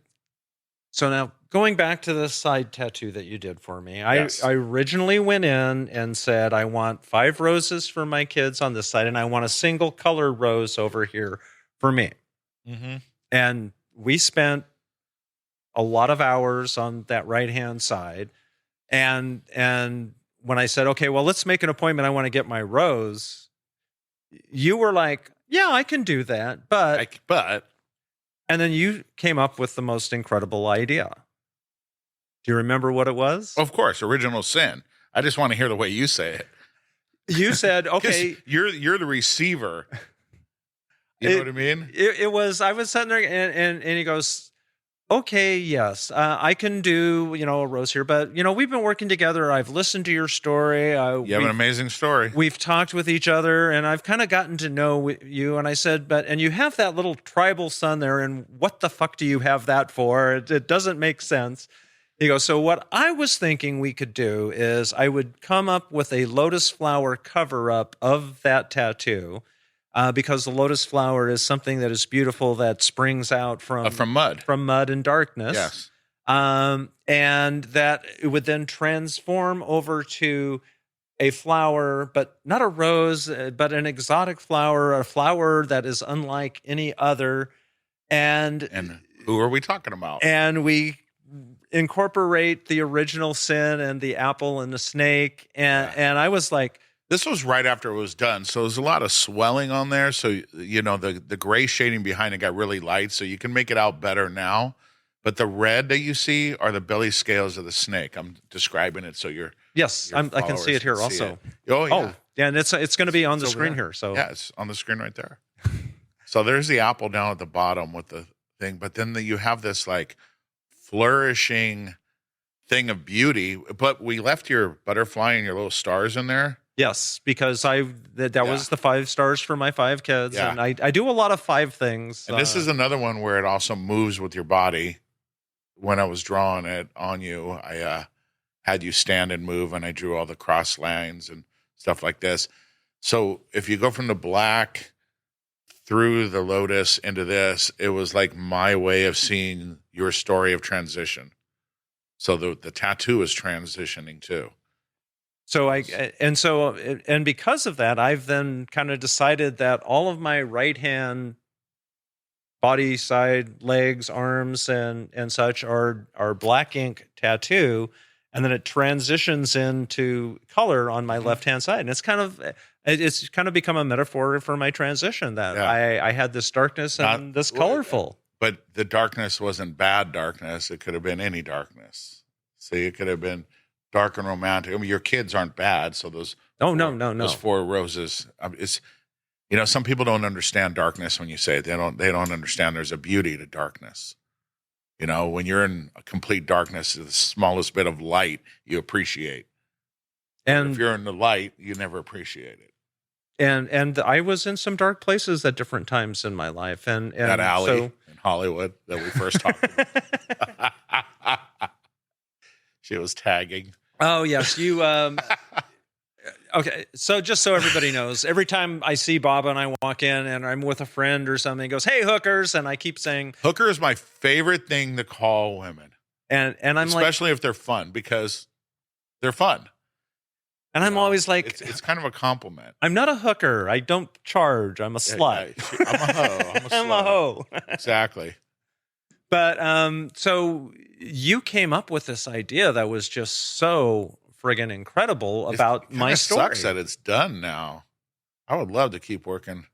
so now going back to the side tattoo that you did for me, I originally went in and said, I want 5 roses for my kids on this side, and I want a single color rose over here for me. Mm-hmm. And we spent a lot of hours on that right-hand side. And when I said, okay, well, let's make an appointment, I want to get my rose, you were like, yeah, I can do that. But, and then you came up with the most incredible idea. Do you remember what it was? Of course, Original Sin. I just want to hear the way you say it. You said, okay. You're the receiver. You know what I mean? It was, I was sitting there and he goes, okay, yes, I can do, a rose here, but, we've been working together. I've listened to your story. You have an amazing story. We've talked with each other, and I've kind of gotten to know you. And I said, and you have that little tribal sun there, and what the fuck do you have that for? It doesn't make sense. He goes, so what I was thinking we could do is I would come up with a lotus flower cover-up of that tattoo, because the lotus flower is something that is beautiful that springs out from mud and darkness. Yes. And that it would then transform over to a flower, but not a rose, but an exotic flower, a flower that is unlike any other. And who are we talking about? And we incorporate the Original Sin and the apple and the snake. And I was like, this was right after it was done, so there's a lot of swelling on there. So, the gray shading behind it got really light, so you can make it out better now. But the red that you see are the belly scales of the snake. I'm describing it so you're... Yes, I can see it here also. Oh, yeah. Oh, yeah, and it's going to be on the screen here. So yeah, it's on the screen right there. So there's the apple down at the bottom with the thing, but then you have this, like, flourishing thing of beauty. But we left your butterfly and your little stars in there. Yes, because that was the 5 stars for my 5 kids, Yeah. and I do a lot of 5 things. And this is another one where it also moves with your body. When I was drawing it on you, I had you stand and move, and I drew all the cross lines and stuff like this. So if you go from the black through the lotus into this, it was like my way of seeing your story of transition. So the tattoo is transitioning too. So and because of that, I've then kind of decided that all of my right hand body side, legs, arms, and such are black ink tattoo, and then it transitions into color on my left hand side, and it's kind of become a metaphor for my transition that I had this darkness and this colorful. But the darkness wasn't bad darkness; it could have been any darkness. See, it could have been dark and romantic. I mean, your kids aren't bad, so those those 4 roses. It's some people don't understand darkness when you say it. They don't understand there's a beauty to darkness. When you're in a complete darkness, the smallest bit of light you appreciate. And if you're in the light, you never appreciate it. And I was in some dark places at different times in my life. And that alley in Hollywood that we first talked about. She was tagging. Oh, yes. You, okay. So just so everybody knows, every time I see Baba and I walk in and I'm with a friend or something, he goes, "Hey, hookers." And I keep saying, hooker is my favorite thing to call women. And I'm especially if they're fun, because they're fun. And I'm always like, it's kind of a compliment. I'm not a hooker. I don't charge. I'm a slut. I'm a hoe. I'm a hoe. Exactly. But so you came up with this idea that was just so friggin' incredible about my story. It sucks that it's done now. I would love to keep working.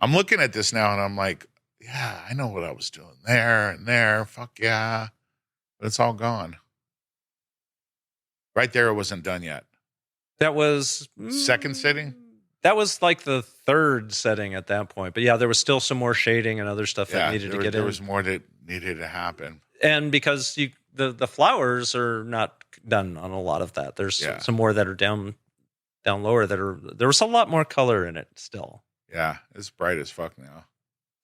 I'm looking at this now and I'm like, yeah, I know what I was doing there and there. Fuck yeah. But it's all gone. Right there, it wasn't done yet. That was second sitting? That was like the 3rd setting at that point. But yeah, there was still some more shading and other stuff that needed to get in. There was more that needed to happen. And because the flowers are not done on a lot of that. There's some more that are down lower there was a lot more color in it still. Yeah, it's bright as fuck now.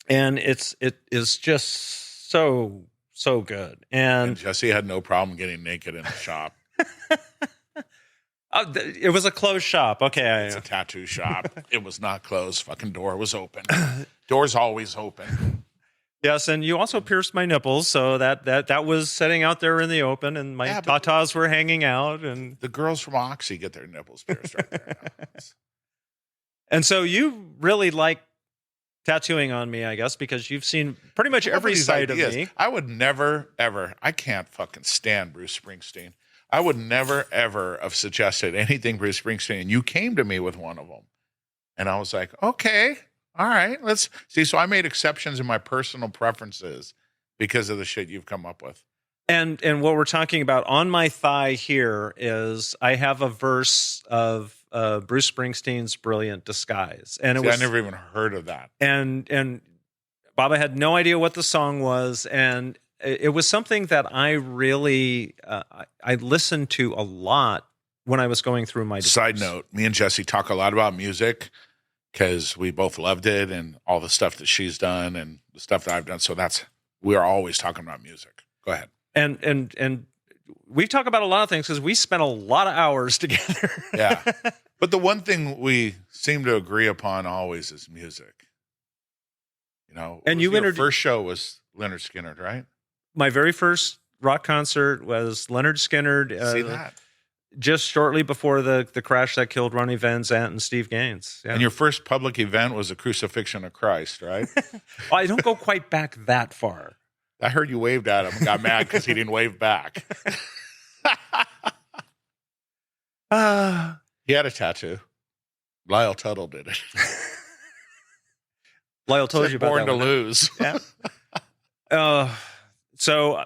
And it is just so good. And Jessie had no problem getting naked in the shop. It was a closed shop. Okay. It's a tattoo shop. It was not closed. Fucking door was open. Door's always open. Yes, and you also pierced my nipples, so that was sitting out there in the open, and my tatas were hanging out. And the girls from Oxy get their nipples pierced right there now. And so you really like tattooing on me, I guess, because you've seen pretty much every side of me. I would never, ever, I can't fucking stand Bruce Springsteen. I would never, ever have suggested anything Bruce Springsteen. And you came to me with one of them. And I was like, okay, all right, let's see. So I made exceptions in my personal preferences because of the shit you've come up with. And what we're talking about on my thigh here is I have a verse of Bruce Springsteen's Brilliant Disguise. And I never even heard of that. And Baba had no idea what the song was. And it was something that I really, I listened to a lot when I was going through my divorce. Side note, me and Jessie talk a lot about music because we both loved it and all the stuff that she's done and the stuff that I've done. So we're always talking about music. Go ahead. And we talk about a lot of things because we spent a lot of hours together. Yeah. But the one thing we seem to agree upon always is music. And your first show was Leonard Skinner, right? My very first rock concert was Leonard Skinner. See that? Just shortly before the crash that killed Ronnie Van Zant and Steve Gaines. Yeah. And your first public event was the Crucifixion of Christ, right? Well, I don't go quite back that far. I heard you waved at him and got mad because he didn't wave back. He had a tattoo. Lyle Tuttle did it. Lyle told you about Born that to one. Lose. Yeah. So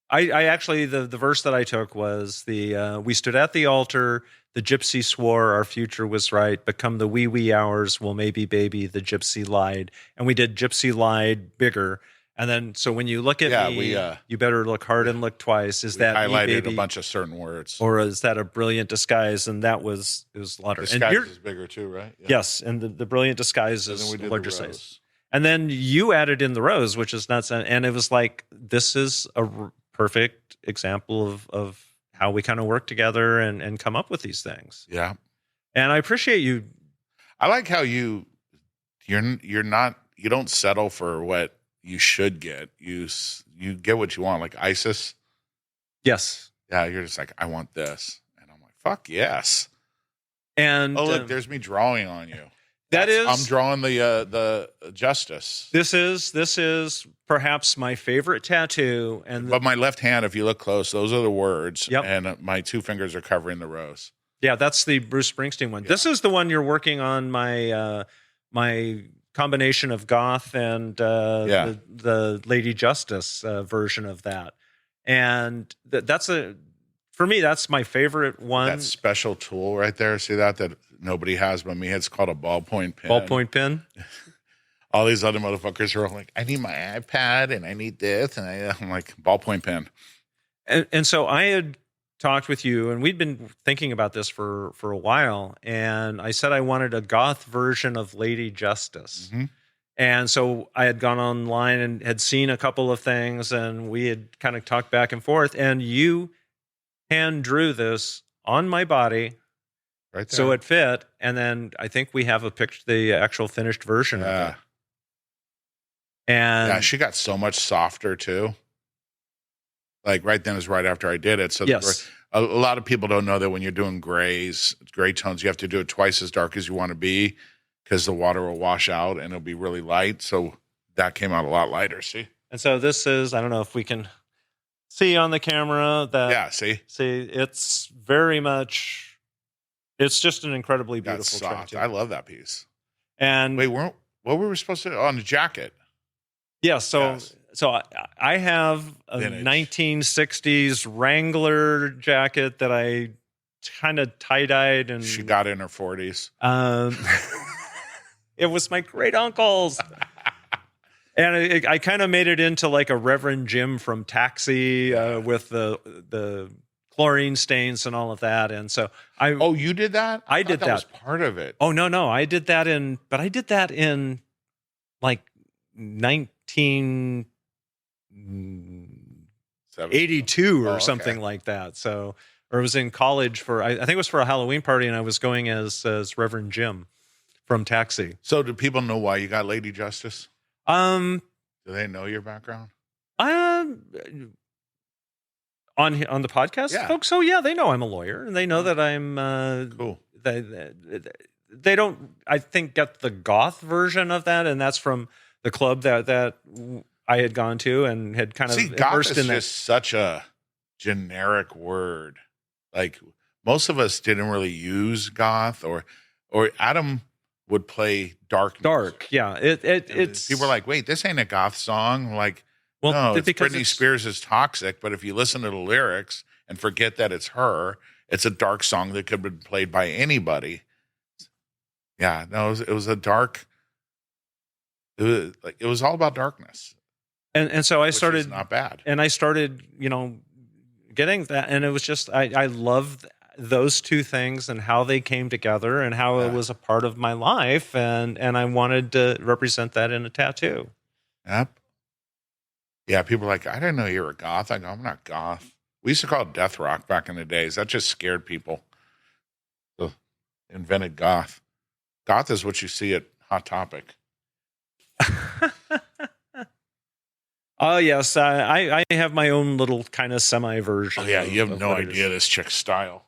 I actually, the verse that I took was we stood at the altar, the gypsy swore our future was right, become the wee hours, well maybe baby, the gypsy lied. And we did gypsy lied bigger. And then, so when you look at me, we you better look hard and look twice. Is that highlighted baby, a bunch of certain words, or is that a brilliant disguise? And it was larger. Disguise is bigger too, right? Yeah. Yes, and the brilliant disguise And then is we did larger the size. rose. And then you added in the rose, which is nuts. And it was like, this is a perfect example of how we kind of work together and come up with these things. Yeah. And I appreciate you. I like how you're not, you don't settle for what you should get. You get what you want, like ISIS. Yes. Yeah. You're just like, I want this. And I'm like, fuck yes. And Oh, look, there's me drawing on you. I'm drawing the justice. This is perhaps my favorite tattoo. But my left hand, if you look close, those are the words. Yep. And my two fingers are covering the rose. Yeah, that's the Bruce Springsteen one. Yeah. This is the one you're working on. My combination of goth and the Lady Justice version of that. And for me, that's my favorite one. That special tool right there. See that nobody has but me. It's called a ballpoint pen. Ballpoint pen. All these other motherfuckers are like, I need my iPad and I need this. And I'm like, ballpoint pen. And so I had talked with you, and we'd been thinking about this for a while. And I said I wanted a goth version of Lady Justice. Mm-hmm. And so I had gone online and had seen a couple of things, and we had kind of talked back and forth. And you hand drew this on my body. Right there. So it fit, and then I think we have the actual finished version of it. And yeah, she got so much softer too. Like right then is right after I did it. So yes. A lot of people don't know that when you're doing gray tones, you have to do it twice as dark as you want to be because the water will wash out and it'll be really light. So that came out a lot lighter. See? And so this is, I don't know if we can see on the camera that. Yeah, see, it's very much, it's just an incredibly that's beautiful soft. tattoo. I love that piece. And wait, what were we supposed to on the jacket? Yeah, so I have a Vintage. 1960s Wrangler jacket that I kind of tie-dyed, and She got in her 40s. It was my great uncle's. And I kind of made it into like a Reverend Jim from Taxi with the chlorine stains and all of that. And so Oh, you did that? I did that was part of it. Oh, no. I did that in like 1982 or something like that. So, or it was in college I think it was for a Halloween party, and I was going as Reverend Jim from Taxi. So do people know why you got Lady Justice? Do they know your background? On the podcast, Yeah. folks. So yeah, they know I'm a lawyer, and they know that I'm Cool. They don't, I think, get the goth version of that, and that's from the club that I had gone to and had kind of goth immersed is in that. just such a generic word. Like most of us didn't really use goth, or Adam would play dark. Yeah. It's people are like, wait, this ain't a goth song. I'm like, well, no, it's because Britney Spears is toxic, but if you listen to the lyrics and forget that it's her, it's a dark song that could have been played by anybody. Yeah, no, it was a dark. It was all about darkness, and so I started, which is not bad. And I started, getting that, and it was just I loved those two things and how they came together and how it was a part of my life, and I wanted to represent that in a tattoo. Yep. Yeah, people are like, I didn't know you were a goth. I go, I'm not goth. We used to call it death rock back in the days. That just scared people. So invented goth. Goth is what you see at Hot Topic. Oh, yes. I have my own little kind of semi version. Oh, yeah. You have no what it idea is. this chick's style.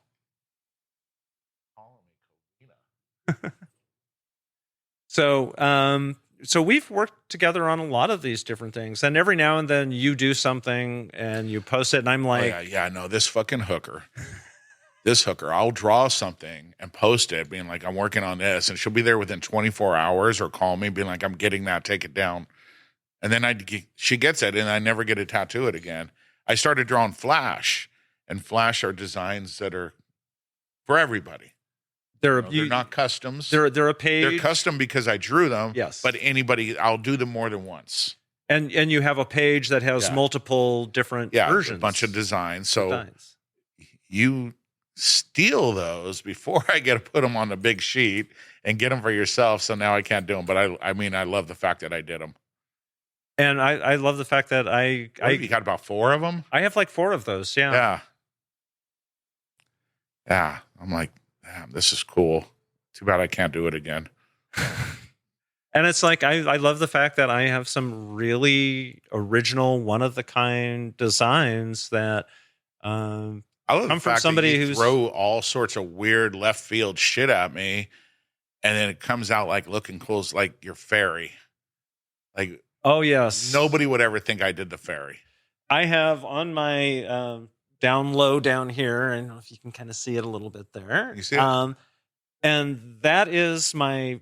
So we've worked together on a lot of these different things, and every now and then you do something and you post it, and I'm like, no, this fucking hooker. This hooker, I'll draw something and post it, being like, I'm working on this, and she'll be there within 24 hours or call me, being like, I'm getting that, take it down. And then she gets it, and I never get to tattoo it again. I started drawing Flash, and Flash are designs that are for everybody. They're not customs. They're a page. They're custom because I drew them. Yes. But I'll do them more than once. And you have a page that has multiple different versions. A bunch of designs. So Designs. you steal those before I get to put them on the big sheet and get them for yourself. So now I can't do them. But I mean, I love the fact that I did them. And I love the fact that you got about 4 of them? I have like 4 of those. Yeah. Yeah. Yeah. I'm like, damn, this is cool. Too bad I can't do it again. And it's like, I love the fact that I have some really original, one-of-the-kind designs that I love come the from fact somebody that you who's throw all sorts of weird left field shit at me, and then it comes out like looking cool, like your fairy. Like, oh yes, nobody would ever think I did the fairy. I have on my down low down here, and if you can kind of see it a little bit there. You see it? And that is my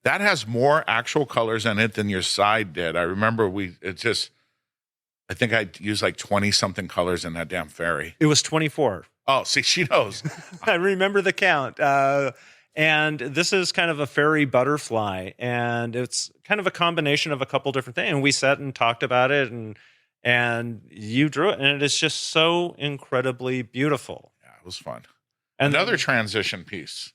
that has more actual colors in it than your side did. I remember I think I used like 20 something colors in that damn fairy. It was 24. Oh, see, she knows. I remember the count. And this is kind of a fairy butterfly, and it's kind of a combination of a couple different things. And we sat and talked about it, and you drew it, and it is just so incredibly beautiful. Yeah, it was fun. And another transition piece.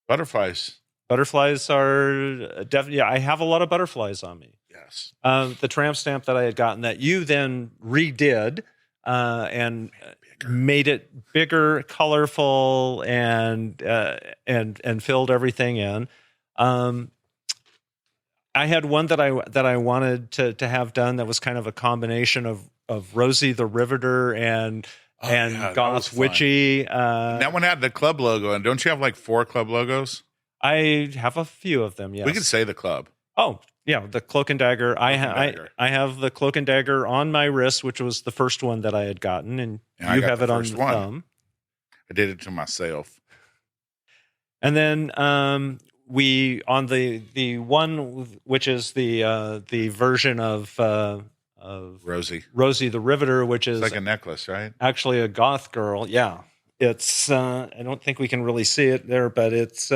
Butterflies. Butterflies are definitely, I have a lot of butterflies on me. Yes. The tramp stamp that I had gotten that you then redid and made it bigger, colorful, and filled everything in. I had one that I wanted to have done that was kind of a combination of Rosie the Riveter and Goth Witchy. That one had the club logo, and don't you have like 4 club logos? I have a few of them. Yes, we could say the club. Oh yeah, the Cloak and Dagger. I have the Cloak and Dagger on my wrist, which was the first one that I had gotten, and you have it on the thumb. I did it to myself. And then we on the one which is the version of Rosie the Riveter, which is it's like a necklace, right? Actually, a goth girl. Yeah, it's. I don't think we can really see it there, but it's.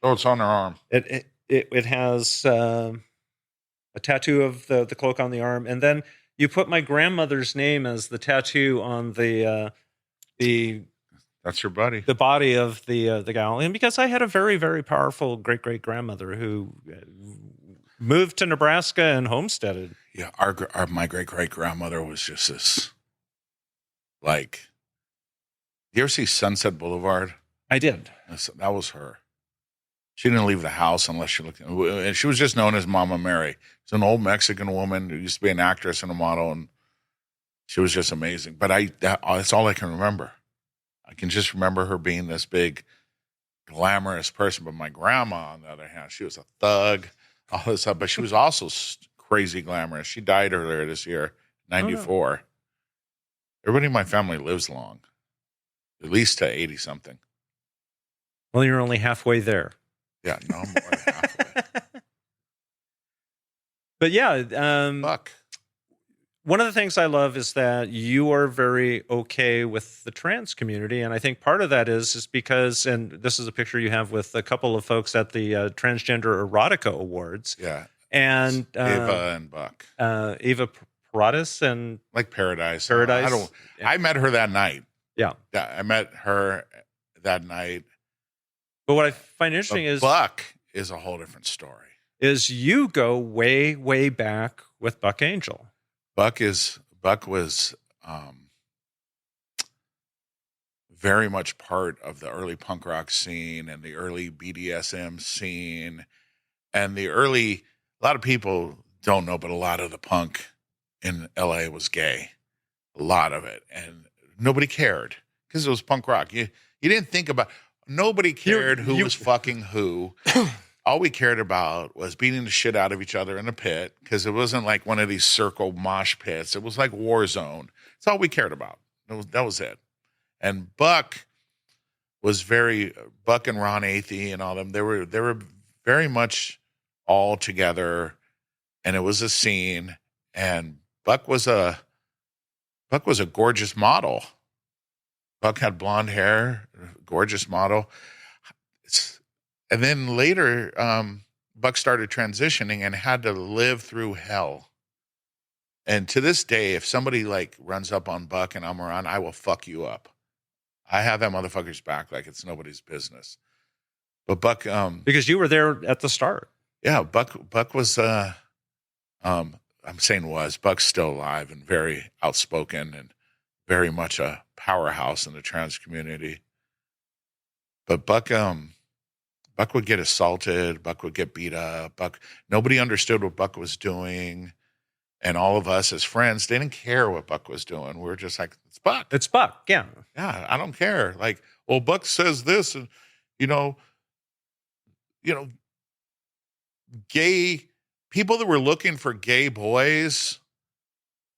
It's on her arm. It has a tattoo of the cloak on the arm, and then you put my grandmother's name as the tattoo on the. That's your buddy. The body of the gal, and because I had a very, very powerful great grandmother who moved to Nebraska and homesteaded. Yeah, my great grandmother was just this. Like, you ever see Sunset Boulevard? I did. That was her. She didn't leave the house unless she looked. And she was just known as Mama Mary. She's an old Mexican woman who used to be an actress and a model, and she was just amazing. But that's all I can remember. I can just remember her being this big, glamorous person. But my grandma, on the other hand, she was a thug, all this stuff. But she was also crazy glamorous. She died earlier this year, 94. Everybody in my family lives long, at least to 80-something. Well, you're only halfway there. Yeah, no, I'm more than halfway. But yeah, Buck. One of the things I love is that you are very okay with the trans community. And I think part of that is because, and this is a picture you have with a couple of folks at the Transgender Erotica Awards. Yeah. And Ava and Buck. Eva Paratus and like Paradise. Paradise. I met her that night. Yeah. Yeah. I met her that night. But what I find interesting is Buck is a whole different story. Is you go way, way back with Buck Angel. Buck was very much part of the early punk rock scene and the early BDSM scene, and a lot of people don't know, but a lot of the punk in LA was gay, a lot of it, and nobody cared because it was punk rock. You didn't think about. Nobody cared who was fucking who. All we cared about was beating the shit out of each other in a pit, because it wasn't like one of these circle mosh pits. It was like war zone. That's all we cared about. That was it. And Buck and Ron Athey and all them, they were very much all together, and it was a scene. And Buck was a gorgeous model. Buck had blonde hair, gorgeous model. And then later, Buck started transitioning and had to live through hell. And to this day, if somebody like runs up on Buck and I'm around, I will fuck you up. I have that motherfucker's back like it's nobody's business. But Buck, because you were there at the start. Yeah, Buck was, I'm saying was, Buck's still alive and very outspoken and very much a powerhouse in the trans community. But Buck would get assaulted. Buck would get beat up. Nobody understood what Buck was doing. And all of us as friends, they didn't care what Buck was doing. We were just like, it's Buck. It's Buck, yeah. Yeah, I don't care. Like, well, Buck says this, and gay people that were looking for gay boys.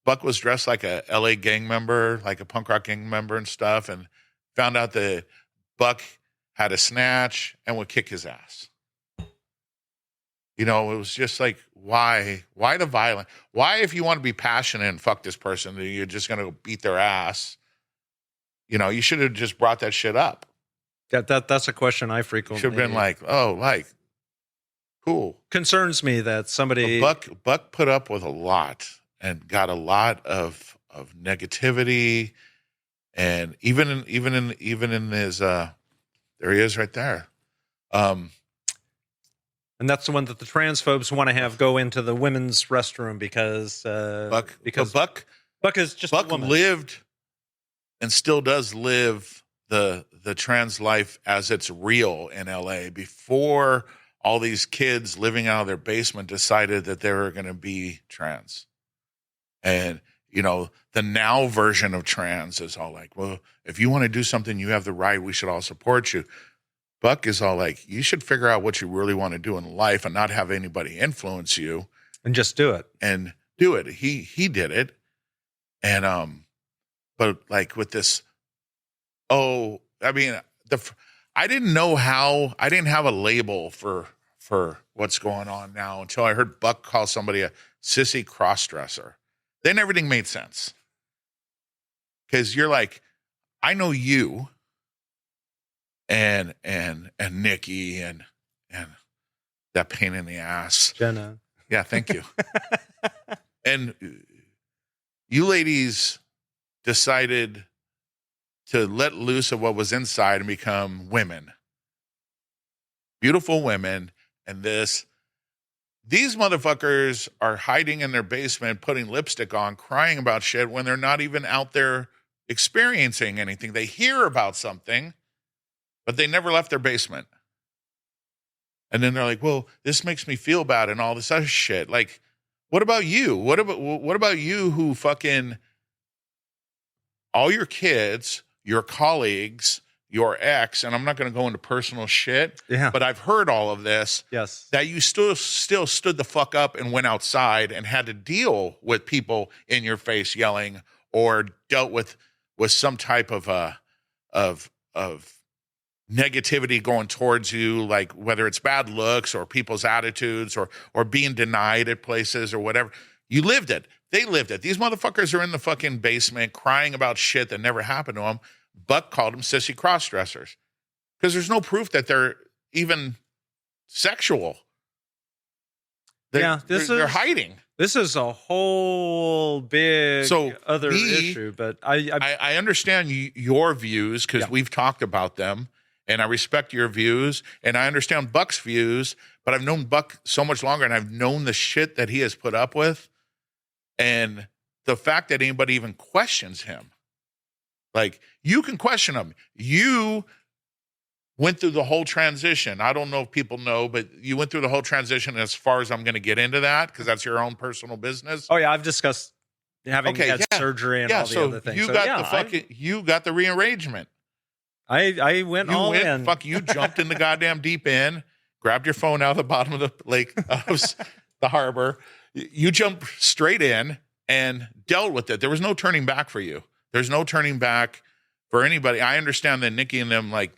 Buck was dressed like a LA gang member, like a punk rock gang member and stuff, and found out that Buck had a snatch and would kick his ass. It was just like, why the violence? Why, if you want to be passionate and fuck this person, you're just going to beat their ass? You should have just brought that shit up. That's a question I frequently should have been like, cool. Concerns me that somebody Buck put up with a lot and got a lot of negativity, and even in his there he is right there. And that's the one that the transphobes want to have go into the women's restroom because Buck is just Buck a woman. Lived and still does live the trans life as it's real in LA before all these kids living out of their basement decided that they were going to be trans. And the now version of trans is all like, well, if you want to do something, you have the right. We should all support you. Buck is all like, you should figure out what you really want to do in life and not have anybody influence you. And just do it. And do it. He did it. And, but like with this, I didn't know how, I didn't have a label for what's going on now until I heard Buck call somebody a sissy crossdresser. Then everything made sense. Because you're like, I know you and Nikki and that pain in the ass. Jenna. Yeah, thank you. And you ladies decided to let loose of what was inside and become women. Beautiful women. And these motherfuckers are hiding in their basement, putting lipstick on, crying about shit when they're not even out there experiencing anything. They hear about something, but they never left their basement. And then they're like, well, this makes me feel bad and all this other shit. Like, what about you? What about you who fucking all your kids, your colleagues, your ex, and I'm not going to go into personal shit, but I've heard all of this. Yes. That you still stood the fuck up and went outside and had to deal with people in your face yelling or dealt with some type of negativity going towards you, like whether it's bad looks or people's attitudes or being denied at places or whatever. You lived it. They lived it. These motherfuckers are in the fucking basement crying about shit that never happened to them. Buck called them sissy crossdressers because there's no proof that they're even sexual. They're hiding. This is a whole big issue, but I understand your views because we've talked about them, and I respect your views, and I understand Buck's views, but I've known Buck so much longer, and I've known the shit that he has put up with, and the fact that anybody even questions him. Like, you can question him. You went through the whole transition. I don't know if people know, but you went through the whole transition as far as I'm going to get into that because that's your own personal business. Oh, yeah. I've discussed having had surgery and all the other things. You got the rearrangement. I went all in. You jumped in the goddamn deep end, grabbed your phone out of the bottom of the lake, the harbor. You jumped straight in and dealt with it. There was no turning back for you. There's no turning back for anybody. I understand that Nikki and them, like,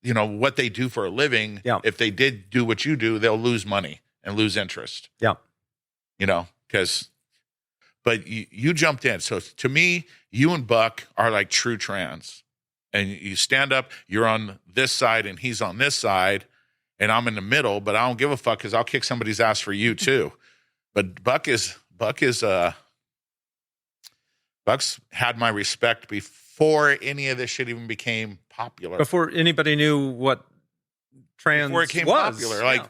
what they do for a living. Yeah. If they did do what you do, they'll lose money and lose interest. Yeah. But you jumped in. So to me, you and Buck are like true trans. And you stand up, you're on this side and he's on this side. and I'm in the middle, but I don't give a fuck because I'll kick somebody's ass for you too. But Buck's had my respect before any of this shit even became popular. Before anybody knew what trans before it became was. popular, like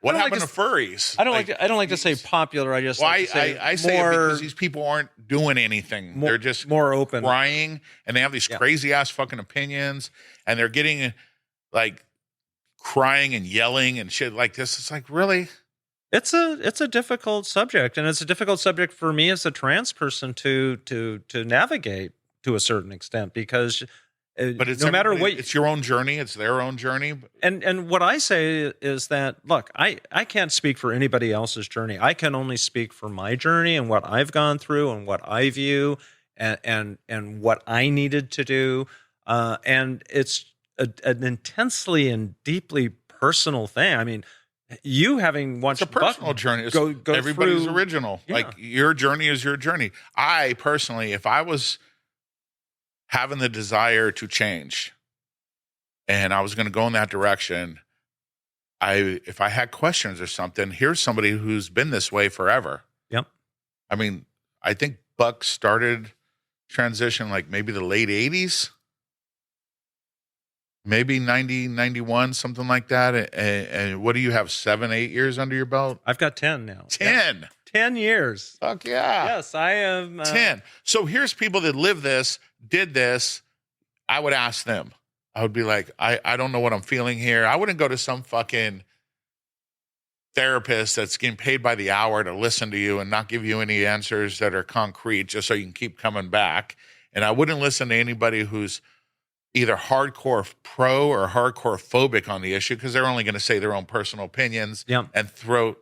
what happened to furries? I don't like to say popular. I just like to say I say it because these people aren't doing anything. They're just more open, crying, and they have these crazy ass fucking opinions, and they're getting like crying and yelling and shit like this. It's like, really? It's a difficult subject, and it's a difficult subject for me as a trans person to navigate to a certain extent, because but it's no matter what, it's your own journey, it's their own journey. And what I say is that, look, I can't speak for anybody else's journey. I can only speak for my journey and what I've gone through and what I view and what I needed to do. And it's an intensely and deeply personal thing. I mean, you having watched it's a personal journey. It's everybody's original. Yeah. Like, your journey is your journey. I personally, if I was having the desire to change and I was going to go in that direction, if I had questions or something, here's somebody who's been this way forever. Yep. I mean, I think Buck started transition like maybe the late 80s. Maybe 90, 91, something like that. And what do you have, 7, 8 years under your belt? I've got 10 now. 10. Yeah. 10 years. Fuck yeah. Yes, I am. 10. So here's people that live this, did this. I would ask them. I would be like, I don't know what I'm feeling here. I wouldn't go to some fucking therapist that's getting paid by the hour to listen to you and not give you any answers that are concrete just so you can keep coming back. And I wouldn't listen to anybody who's either hardcore pro or hardcore phobic on the issue, because they're only going to say their own personal opinions and try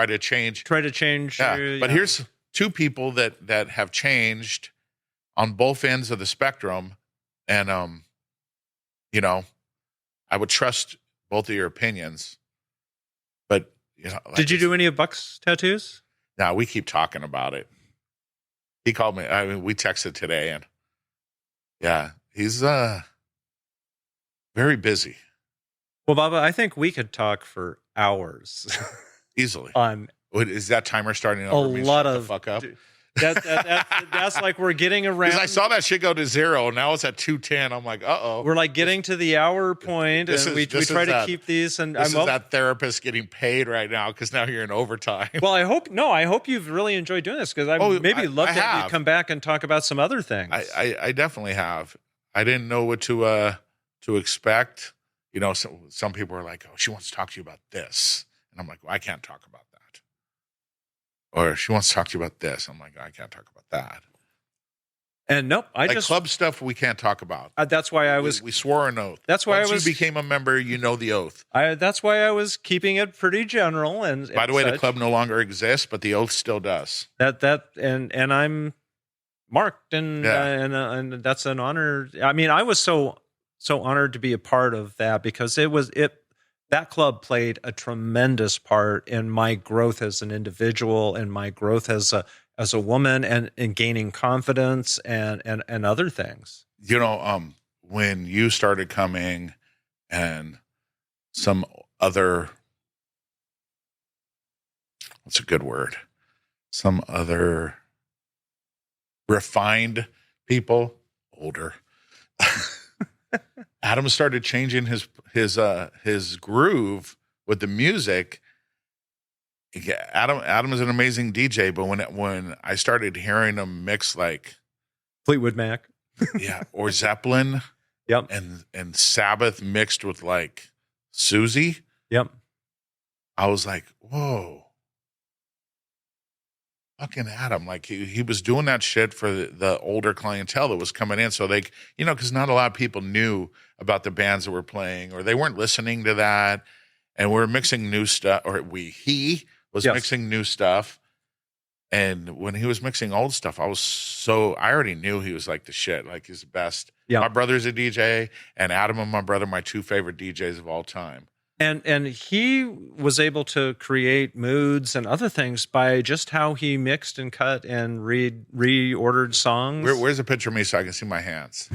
to change. Yeah. But here's two people that have changed on both ends of the spectrum. And, I would trust both of your opinions. But, like, did you do any of Buck's tattoos? No, we keep talking about it. He called me. I mean, we texted today, and yeah. He's very busy. Well, Baba, I think we could talk for hours. Easily. Is that timer starting a over? lot of the fuck up. That's like we're getting around. Because I saw that shit go to 0. Now it's at 2:10. I'm like, uh-oh. We're like getting to the hour point, and we try to keep these. And this is that therapist getting paid right now, because now you're in overtime. Well, I hope you've really enjoyed doing this, because I'd love to have you come back and talk about some other things. I definitely have. I didn't know what to expect. Some people are like, "Oh, she wants to talk to you about this," and I'm like, "Well, I can't talk about that." Or she wants to talk to you about this. I'm like, "I can't talk about that." And nope, club stuff we can't talk about. That's why we swore an oath. That's why Once you became a member, the oath. That's why I was keeping it pretty general. And by the way, the club no longer exists, but the oath still does. And I'm marked, and that's an honor. I mean, I was so honored to be a part of that, because that club played a tremendous part in my growth as an individual and my growth as a woman, and in gaining confidence and other things. When you started coming, and some other, what's a good word? Some other refined people, older. Adam started changing his groove with the music. Adam is an amazing DJ, but when I started hearing him mix like Fleetwood Mac, or Zeppelin, yep, and Sabbath mixed with like Susie, yep, I was like, whoa. Fucking Adam, like he was doing that shit for the older clientele that was coming in. So because not a lot of people knew about the bands that were playing, or they weren't listening to that. And we're mixing new stuff, or he was mixing new stuff. And when he was mixing old stuff, I already knew he was like the shit, like he's the best. Yeah. My brother's a DJ, and Adam and my brother, my two favorite DJs of all time. And he was able to create moods and other things by just how he mixed and cut and reordered songs. Where's a picture of me so I can see my hands?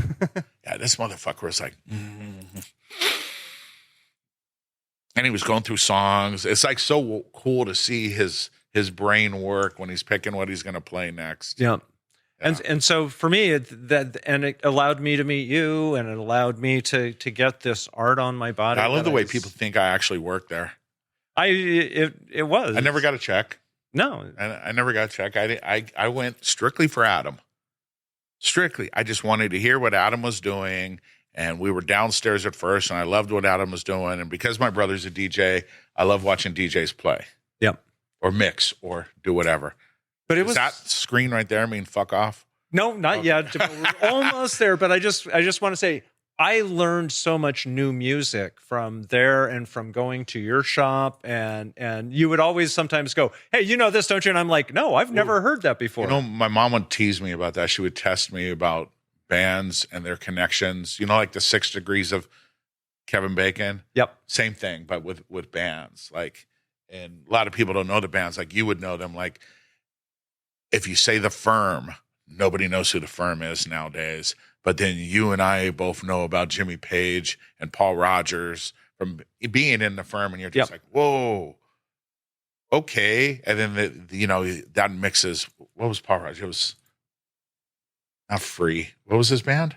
Yeah, this motherfucker was like, And he was going through songs. It's like so cool to see his brain work when he's picking what he's going to play next. Yeah. And so for me, it allowed me to meet you, and it allowed me to get this art on my body. I love the way people think I actually work there. It was. I never got a check. No. I never got a check. I went strictly for Adam. Strictly. I just wanted to hear what Adam was doing. And we were downstairs at first, and I loved what Adam was doing. And because my brother's a DJ, I love watching DJs play. Yep. Or mix or do whatever. But Does that screen right there mean fuck off? No, not yet. We're almost there. But I just want to say, I learned so much new music from there and from going to your shop. And you would always sometimes go, hey, you know this, don't you? And I'm like, no, I've never heard that before. You know, my mom would tease me about that. She would test me about bands and their connections. You know, like the 6 Degrees of Kevin Bacon? Yep. Same thing, but with bands. Like, and a lot of people don't know the bands. Like, you would know them. Like, if you say The Firm, nobody knows who The Firm is nowadays. But then you and I both know about Jimmy Page and Paul Rogers from being in The Firm, and you're just like, whoa, okay. And then, that mixes. What was Paul Rogers? It was not Free. What was his band?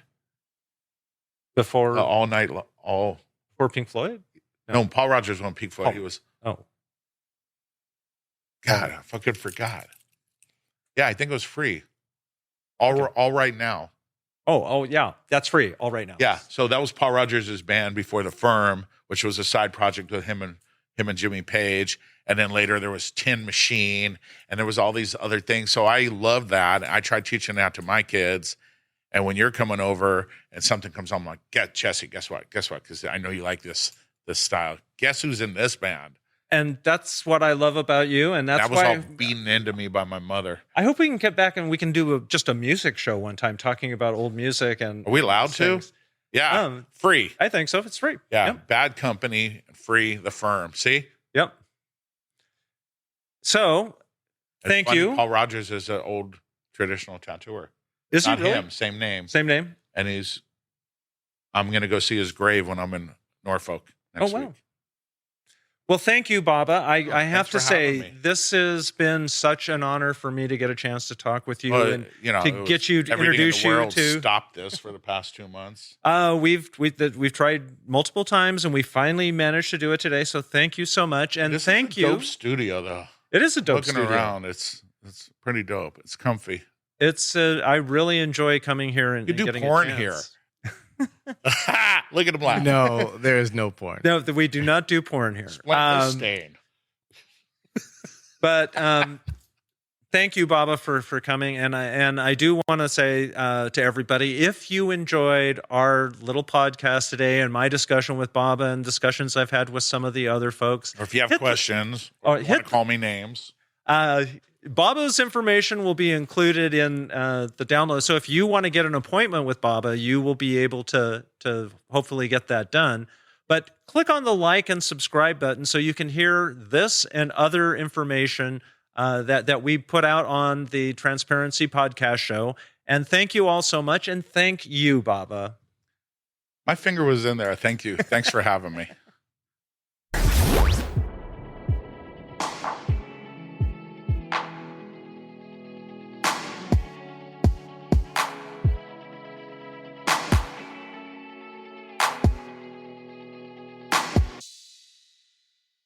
Before Before Pink Floyd? No, Paul Rogers won Pink Floyd. He was. Oh. God, I fucking forgot. Yeah, I think it was Free. All Right Now. Oh, yeah. That's Free. All Right Now. Yeah. So that was Paul Rogers' band before The Firm, which was a side project with him and Jimmy Page. And then later there was Tin Machine, and there was all these other things. So I love that. I tried teaching that to my kids. And when you're coming over and something comes on, I'm like, Jesse, guess what? Because I know you like this style. Guess who's in this band? And that's what I love about you. And that's that was why all beaten into me by my mother. I hope we can get back and we can do just a music show one time talking about old music. And are we allowed to? Yeah. Free. I think so. It's free. Yeah. Yep. Bad Company, Free, The Firm. See? Yep. So, thank you. Paul Rogers is an old traditional tattooer. Is Not he really? him, same name. Same name? And I'm going to go see his grave when I'm in Norfolk next week. Well, thank you, Baba. I have to say, me. this has been such an honor for me to get a chance to talk with you and to get you to introduce in the you world to. Stop this for the past 2 months. We've tried multiple times and we finally managed to do it today. So thank you so much, and thank you. Dope studio though. It is a dope studio. Looking around, it's pretty dope. It's comfy. I really enjoy coming here and you do getting porn a chance. here. Look at him laugh. No, there is no porn. No, we do not do porn here. Stain. But thank you, Baba, for coming. And I do want to say to everybody, if you enjoyed our little podcast today and my discussion with Baba and discussions I've had with some of the other folks, or if you have questions, or you want to call me names. Baba's information will be included in the download. So if you want to get an appointment with Baba, you will be able to hopefully get that done. But click on the like and subscribe button so you can hear this and other information that we put out on the Transparency Podcast Show. And thank you all so much. And thank you, Baba. My finger was in there. Thank you. Thanks for having me.